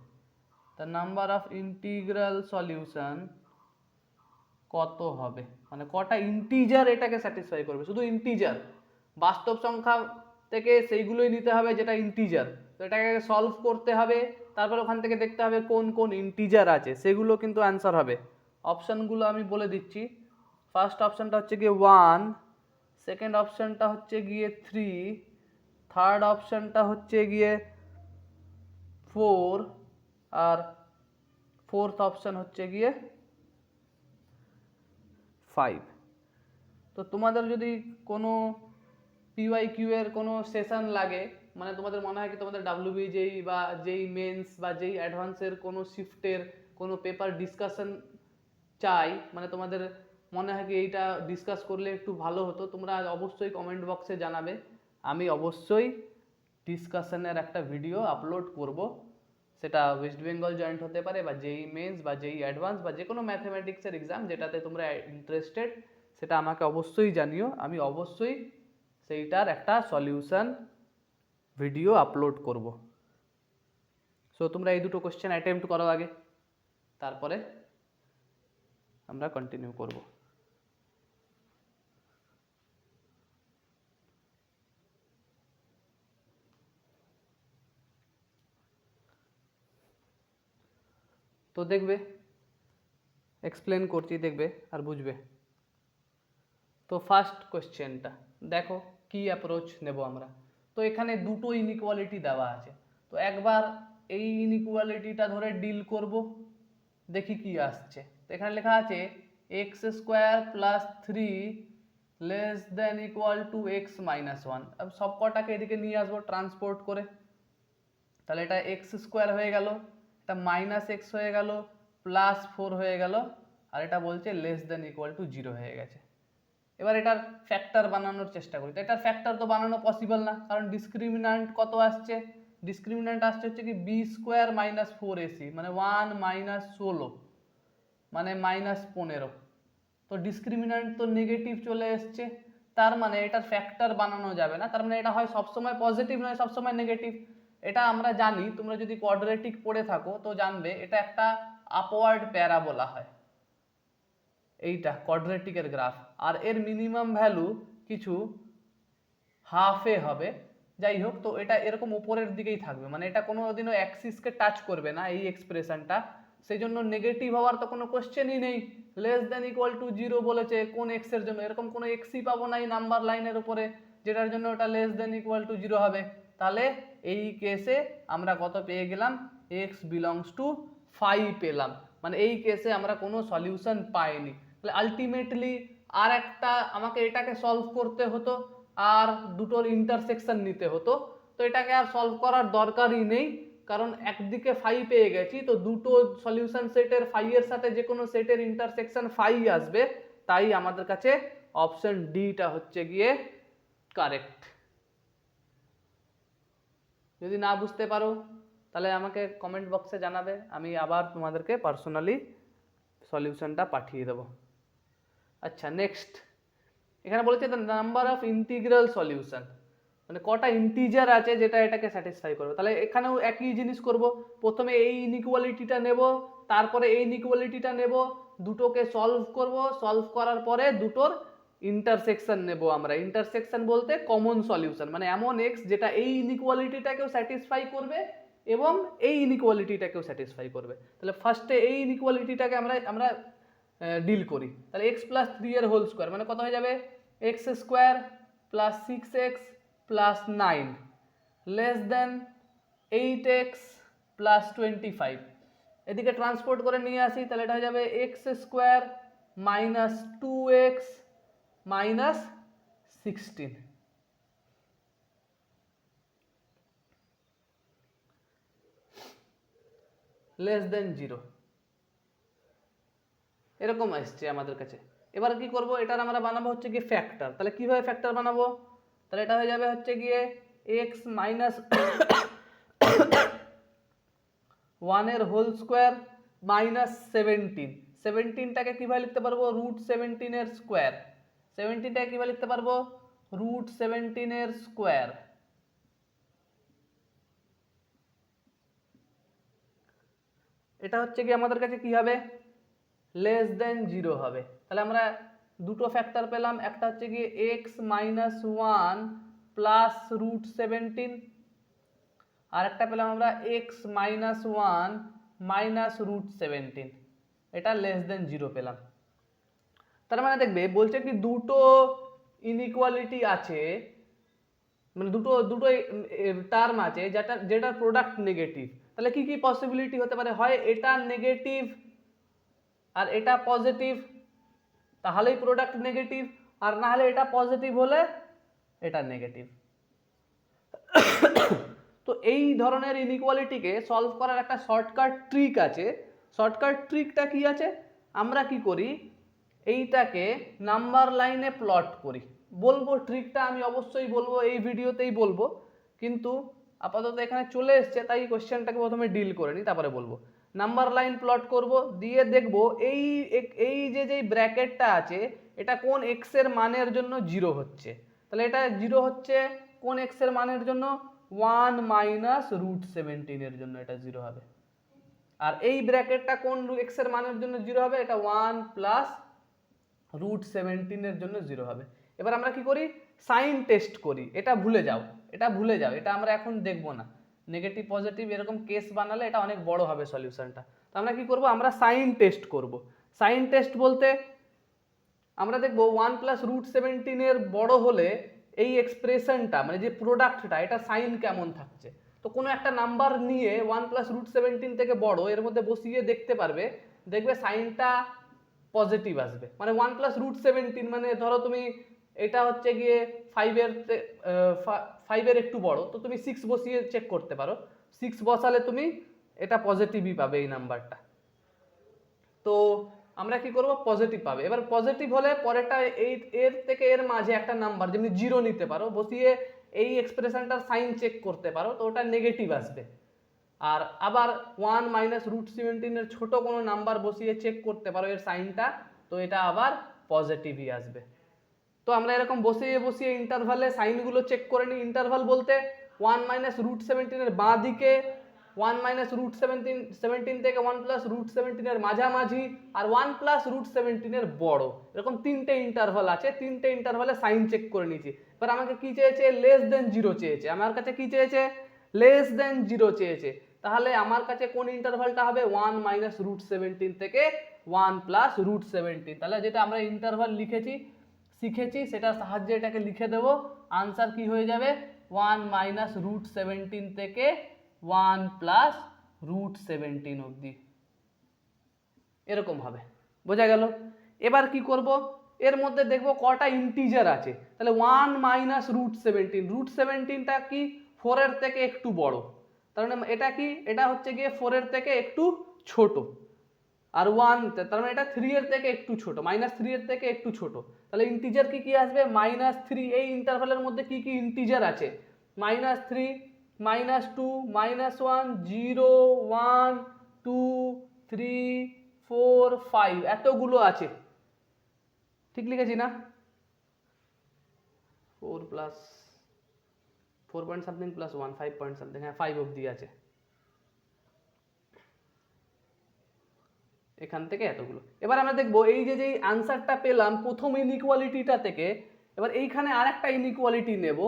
the number of integral solution কত হবে, মানে কটা ইন্টিজার এটাকে স্যাটিসফাই করবে। শুধু ইন্টিজার, বাস্তব সংখ্যা থেকে সেইগুলোই নিতে হবে যেটা ইন্টিজার। তো এটাকে সলভ করতে হবে, তারপর ওখান থেকে দেখতে হবে কোন কোন ইন্টিজার আছে, সেগুলো কিন্তু অ্যান্সার হবে। অপশানগুলো আমি বলে দিচ্ছি। ফার্স্ট অপশানটা হচ্ছে গিয়ে 1, সেকেন্ড অপশানটা হচ্ছে গিয়ে 3, থার্ড অপশানটা হচ্ছে গিয়ে 4 আর ফোর্থ অপশান হচ্ছে গিয়ে 5। তো তোমাদের যদি কোনো পিওয়াইকিউ এর কোনো সেশন লাগে, মানে তোমাদের মনে হয় কি তোমাদের ডাব্লিউবি যেই বা যেই মেন্স বা যেই অ্যাডভান্সের কোনো শিফটের কোনো পেপার ডিসকাশন চাই, মানে তোমাদের মনে হয় কি এইটা ডিসকাস করলে একটু ভালো হতো, তোমরা অবশ্যই কমেন্ট বক্সে জানাবে। আমি অবশ্যই ডিসকাশনের একটা ভিডিও আপলোড করব। সেটা ওয়েস্ট বেঙ্গল জয়েন্ট হতে পারে বা যেই মেন্স বা যেই অ্যাডভান্স বা যে কোনো ম্যাথমেটিক্সের এক্সাম যেটাতে তোমরা ইন্টারেস্টেড, সেটা আমাকে অবশ্যই জানিও। আমি অবশ্যই সেইটার একটা সলিউশন ভিডিও আপলোড করব। সো তোমরা এই দুটো কোশ্চেন অ্যাটেম্প্ট করো আগে, তারপরে আমরা কন্টিনিউ করব। তো দেখবে, এক্সপ্লেন করছি, দেখবে আর বুঝবে। তো ফার্স্ট কোশ্চেনটা দেখো কি অ্যাপ্রোচ নেব আমরা। তো এখানে দুটো ইনইকুয়ালিটি দেওয়া আছে, তো একবার এই ইনইকুয়ালিটিটা ধরে ডিল করব, দেখি কি আসছে। তো এখানে লেখা আছে x square plus 3 less than equal to x minus 1। সব কটাকে এদিকে নিয়ে আসবো ট্রান্সপোর্ট করে, তাহলে এটা এক্স স্কোয়ার হয়ে গেল, এটা মাইনাস এক্স হয়ে গেল, প্লাস 4 হয়ে গেল, আর এটা বলছে লেস দেন ইকুয়াল টু 0 হয়ে গেছে। এবার এটার ফ্যাক্টর বানানোর চেষ্টা করি। তো এটার ফ্যাক্টর তো বানানো পসিবল না, কারণ ডিসক্রিমিন্যান্ট কত আসছে, ডিসক্রিমিন্যান্ট আসছে হচ্ছে কি বি স্কোয়ার মাইনাস 4ac, মানে 1 মাইনাস 16 মানে -15। তো ডিসক্রিমিন্যান্ট তো নেগেটিভ চলে এসছে, তার মানে এটার ফ্যাক্টর বানানো যাবে না, তার মানে এটা হয় সবসময় পজিটিভ নয় সবসময় নেগেটিভ। এটা আমরা জানি, তোমরা যদি কোয়াড্রেটিক পড়ে থাকো তো জানবে এটা একটা আপওয়ার্ড প্যারাবোলা হয়, এইটা কোয়াড্রেটিকের গ্রাফ, আর এর মিনিমাম ভ্যালু কিছু হাফে হবে। যাই হোক, তো এটা এরকম উপরের দিকেই থাকবে, মানে এটা কোনোদিনও অ্যাক্সিসকে টাচ করবে না এই এক্সপ্রেশনটা, সেই জন্য নেগেটিভ হওয়ার তো কোনো কোশ্চেনই নেই। লেস দেন ইকুয়াল টু 0 বলেছে কোন এক্স এর জন্য, এরকম কোনো এক্সই পাবো না এই নাম্বার লাইনের উপরে যেটার জন্য ওটা লেস দেন ইকুয়াল টু 0 হবে। তাহলে এই কেসে আমরা কত পেয়ে গেলাম, এক্স বিলংস টু 5 পেলাম, মানে এই কেসে আমরা কোনো সলিউশন পাইনি। তাহলে আলটিমেটলি আর একটা আমাকে এটাকে সলভ করতে হতো আর দুটোর ইন্টারসেকশন নিতে হতো, তো এটাকে আর সলভ করার দরকারই নেই, কারণ একদিকে 5 পেয়ে গেছি, তো দুটো সলিউশন সেটের 5 এর সাথে যে কোনো সেটের ইন্টারসেকশন 5 আসবে, তাই আমাদের কাছে অপশন ডিটা হচ্ছে গিয়ে কারেক্ট। যদি না বুঝতে পারো তাহলে আমাকে কমেন্ট বক্সে জানাবে, আমি আবার তোমাদেরকে পার্সোনালি সলিউশনটা পাঠিয়ে দেবো। আচ্ছা নেক্সট, এখানে বলেছে the number of integral solution, মানে কটা ইন্টিজার আছে যেটা এটাকে স্যাটিসফাই করবে। তাহলে এখানেও একই জিনিস করব, প্রথমে এই ইনইকুয়ালিটিটা নেব, তারপরে এই ইনইকুয়ালিটিটা নেব, দুটোকে সলভ করব, সলভ করার পরে দুটোর ইন্টারসেকশন নেব আমরা। ইন্টারসেকশন বলতে কমন সলিউশন, মানে এমন এক্স যেটা এই ইনইকুয়ালিটিটাকেও স্যাটিসফাই করবে এবং এই ইনইকুয়ালিটিটাকেও স্যাটিসফাই করবে। তাহলে ফার্স্টে এই ইনইকুয়ালিটিটাকে আমরা ডিল করি। তাহলে এক্স প্লাস 3 এর হোল স্কোয়ার মানে কত হয়ে যাবে, x square plus 6x plus 9 less than 8x plus 25। এদিকে ট্রান্সপোর্ট করে নিয়ে আসি, তাহলে এটা হয়ে যাবে x square minus 2x minus 16 less than 0, এরকম আসছে আমাদের কাছে। এবার কি করব, এটার আমরা বানাবো হচ্ছে গিয়ে ফ্যাক্টর। তাহলে কিভাবে ফ্যাক্টর বানাবো, তাহলে এটা হয়ে যাবে হচ্ছে গিয়ে x মাইনাস 1 এর হোল স্কোয়ার মাইনাস 17। 17টাকে কিভাবে লিখতে পারবো, রুট 17 এর স্কোয়ার। 17টাকে কিভাবে লিখতে পারবো, রুট 17 এর স্কোয়ার। এটা হচ্ছে কি আমাদের কাছে কি হবে, লেস দেন 0 হবে। তাহলে আমরা দুটো ফ্যাক্টর পেলাম, একটা হচ্ছে গিয়ে x মাইনাস 1 প্লাস রুট 17, আর একটা পেলাম আমরা x মাইনাস 1 মাইনাস রুট 17, এটা লেস দেন 0 পেলাম। তার মানে দেখবে বলছে কি দুটো ইনইকুয়ালিটি আছে, মানে দুটো টার্ম আছে যেটার প্রোডাক্ট নেগেটিভ। তাহলে কি কি পসিবিলিটি হতে পারে, হয় এটা নেগেটিভ আর এটা পজিটিভ, তাহলেই প্রোডাক্ট নেগেটিভ, আর না হলে এটা পজিটিভ হলে এটা নেগেটিভ। তো এই ধরনের ইনইকুয়ালিটিকে সলভ করার একটা শর্টকাট ট্রিক আছে। শর্টকাট ট্রিকটা কি আছে, আমরা কি করি, এইটাকে নাম্বার লাইনে প্লট করি। বলবো ট্রিকটা আমি অবশ্যই বলবো, এই ভিডিওতেই বলবো, কিন্তু আপাতত এখানে চলে এসছে তাই কোশ্চেনটাকে প্রথমে ডিল করে নিই তারপরে বলবো। নাম্বার লাইন প্লট করব, দিয়ে দেখব এই যে ব্র্যাকেটটা আছে এটা কোন এক্স এর মানের জন্য 0 হচ্ছে। তাহলে এটা 0 হচ্ছে কোন এক্স এর মানের জন্য, 1 মাইনাস রুট 17 এর জন্য এটা 0 হবে। আর এই ব্র্যাকেটটা কোন এক্স এর মানের জন্য 0 হবে, এটা 1 প্লাস রুট 17 এর জন্য 0 হবে। এবার আমরা কি করি, সাইন টেস্ট করি। এটা ভুলে যাও, এটা আমরা এখন দেখবো না। নেগেটিভ পজিটিভ এরকম কেস বানালে এটা অনেক বড় হবে সলিউশনটা। তো আমরা কি করব, আমরা সাইন টেস্ট করব। সাইন টেস্ট বলতে আমরা দেখব 1 প্লাস রুট 17 এর বড় হলে এই এক্সপ্রেশনটা মানে যে প্রোডাক্টটা এটা সাইন কেমন থাকছে। তো কোনো একটা নাম্বার নিয়ে 1 প্লাস রুট 17 থেকে বড় এর মধ্যে বসিয়ে দেখতে পারবে, দেখবে সাইনটা পজিটিভ আসবে। মানে 1 প্লাস রুট 17 মানে ধরো তুমি এটা হচ্ছে গিয়ে 5 এর একটু বড়, তো তুমি 6 বসিয়ে চেক করতে পারো, 6 বসালে তুমি এটা পজিটিভই পাবে এই নাম্বারটা। তো আমরা কি করব, পজিটিভ পাবে। এবার পজিটিভ হলে পরেরটা এর থেকে এর মাঝে একটা নাম্বার যেমনি 0 নিতে পারো, বসিয়ে এই এক্সপ্রেশনটার সাইন চেক করতে পারো, তো ওটা নেগেটিভ আসবে। আর আবার 1 মাইনাস রুট 17 এর ছোট কোনো নাম্বার বসিয়ে চেক করতে পারো এর সাইনটা, তো এটা আবার পজিটিভই আসবে। তো আমরা এরকম বসিয়ে ইন্টারভালে সাইনগুলো চেক করে নিই। ইন্টারভাল বলতে 1 মাইনাস রুট 17 এর বাঁ দিকে, 1 মাইনাস রুট 17 থেকে 1 প্লাস রুট 17 এর মাঝামাঝি, আর 1 প্লাস রুট 17 এর বড়, এরকম তিনটে ইন্টারভাল আছে। তিনটে ইন্টারভালে সাইন চেক করে নিয়েছি। এবার আমাকে কি চেয়েছে, লেস দেন 0 চেয়েছে। আমার কাছে কি চেয়েছে, লেস দেন 0 চেয়েছে। তাহলে আমার কাছে কোন ইন্টারভালটা হবে, 1 মাইনাস রুট 17 থেকে 1 প্লাস √17। তাহলে যেটা আমরা ইন্টারভাল শিখেছি সেটার সাহায্যে এটাকে লিখে দেব। আনসার কি হয়ে যাবে 1 মাইনাস √17 থেকে 1 প্লাস √17 অবধি, এরকম হবে। বোঝা গেল? এবার কি করব, এর মধ্যে দেখব কটা ইন্টিজার আছে। তাহলে 1 মাইনাস √17, √17টা কি 4 এর থেকে একটু বড়, তার মানে এটা কি, এটা হচ্ছে গিয়ে 4 এর থেকে একটু ছোট, আর 1 তার মানে এটা 3 এর থেকে একটু ছোট, -3 এর থেকে একটু ছোট। তাহলে ইন্টিজার কি কি আসবে -3। এই ইন্টারভ্যালের মধ্যে কি কি ইন্টিজার আছে -3, -2, -1, 0, 1, 2, 3, 4, 5 এতগুলো আছে। ঠিক লিখেছি না? 4 plus 4 point something plus 1 5 point something, হ্যাঁ 5 অবধি আছে। এখান থেকে এতগুলো। এবার আমরা দেখবো এই যে যেই আনসারটা পেলাম প্রথম ইনইকুয়ালিটিটা থেকে, এবার এইখানে আরেকটা ইনইকুয়ালিটি নেব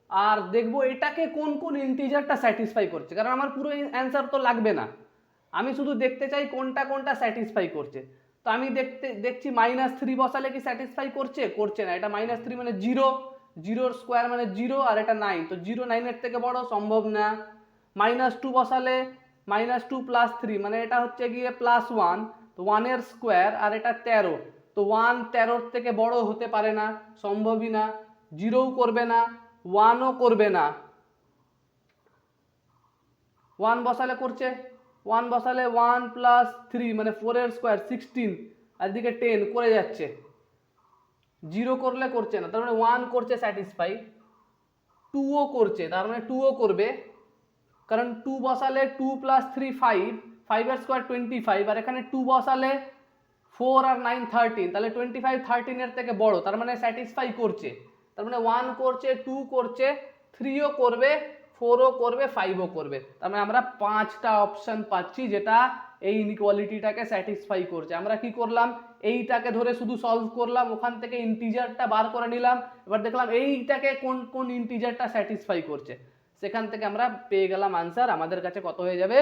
আর দেখবো এটাকে কোন কোন ইন্টিজারটা স্যাটিসফাই করছে, কারণ আমার পুরো অ্যান্সার তো লাগবে না, আমি শুধু দেখতে চাই কোনটা কোনটা স্যাটিসফাই করছে। তো আমি দেখছি -3 বসালে কি স্যাটিসফাই করছে না, এটা -3 মানে 0, 0 স্কোয়ার মানে 0, আর এটা 9, তো 0 9 এর থেকে বড়, সম্ভব না। -2 বসালে -2 প্লাস 3 মানে এটা হচ্ছে গিয়ে +1, তো 1 এর স্কোয়ার, আর এটা 13, তো 1 13 থেকে বড় হতে পারে না, সম্ভবই না। 0ও করবে না, 1ও করবে না। 1 বসালে করছে, 1 বসালে 1 প্লাস 3 মানে 4 এর স্কোয়ার 16, আর এদিকে 10 করে যাচ্ছে। 0 করলে করছে না, তার মানে 1 করছে স্যাটিসফাই। 2ও করছে, তার মানে 2ও করবে, কারণ 2 বসালে 2 প্লাস 3 5, 5 এর স্কোয়ার 25, আর এখানে 2 বসালে 4 আর 9 13, তাহলে 25 13 এর থেকে বড়, তার মানে স্যাটিসফাই করছে। তার মানে 1 করছে, 2 করছে, 3ও করবে, 4ও করবে, 5ও করবে। তার মানে আমরা 5টা অপশন পাচ্ছি যেটা এই ইনইকুয়ালিটিটাকে স্যাটিসফাই করছে। আমরা কি করলাম, এইটাকে ধরে শুধু সলভ করলাম, ওখান থেকে ইন্টিজারটা বার করে নিলাম, এবার দেখলাম এইটাকে কোন কোন ইন্টিজারটা স্যাটিসফাই করছে, সেখান থেকে আমরা পেয়ে গেলাম আনসার। আমাদের কাছে কত হয়ে যাবে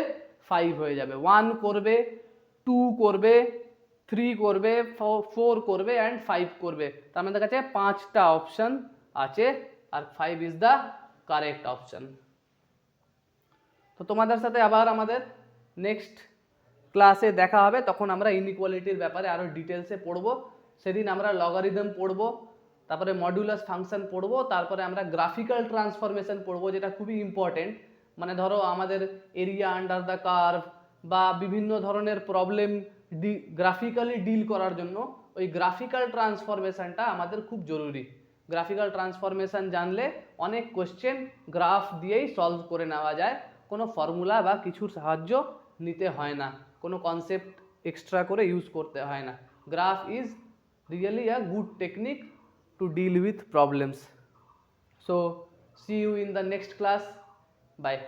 5 হয়ে যাবে। 1 করবে, 2 করবে, 3 করবে, 4 করবে অ্যান্ড 5 করবে। তো আমাদের কাছে 5টা অপশন আছে আর 5 ইজ দ্য কারেক্ট অপশন। তো তোমাদের সাথে আবার আমাদের নেক্সট ক্লাসে দেখা হবে, তখন আমরা ইনইকুয়ালিটির ব্যাপারে আরও ডিটেলসে পড়বো। সেদিন আমরা লগারিদম পড়বো, তারপরে মডুলাস ফাংশন পড়বো, তারপরে আমরা গ্রাফিক্যাল ট্রান্সফরমেশন পড়বো, যেটা খুবই ইম্পর্টেন্ট। মানে ধরো আমাদের এরিয়া আন্ডার দ্য কার্ভ বা বিভিন্ন ধরনের প্রবলেম গ্রাফিক্যালি ডিল করার জন্য ওই গ্রাফিক্যাল ট্রান্সফরমেশনটা আমাদের খুব জরুরি। গ্রাফিক্যাল ট্রান্সফরমেশন জানলে অনেক কোশ্চেন গ্রাফ দিয়েই সলভ করে নেওয়া যায়, কোনো ফর্মুলা বা কিছুর সাহায্য নিতে হয় না, কোনো কনসেপ্ট এক্সট্রা করে ইউজ করতে হয় না। Graph is really a good technique to deal with problems. So see you in the next class. Bye.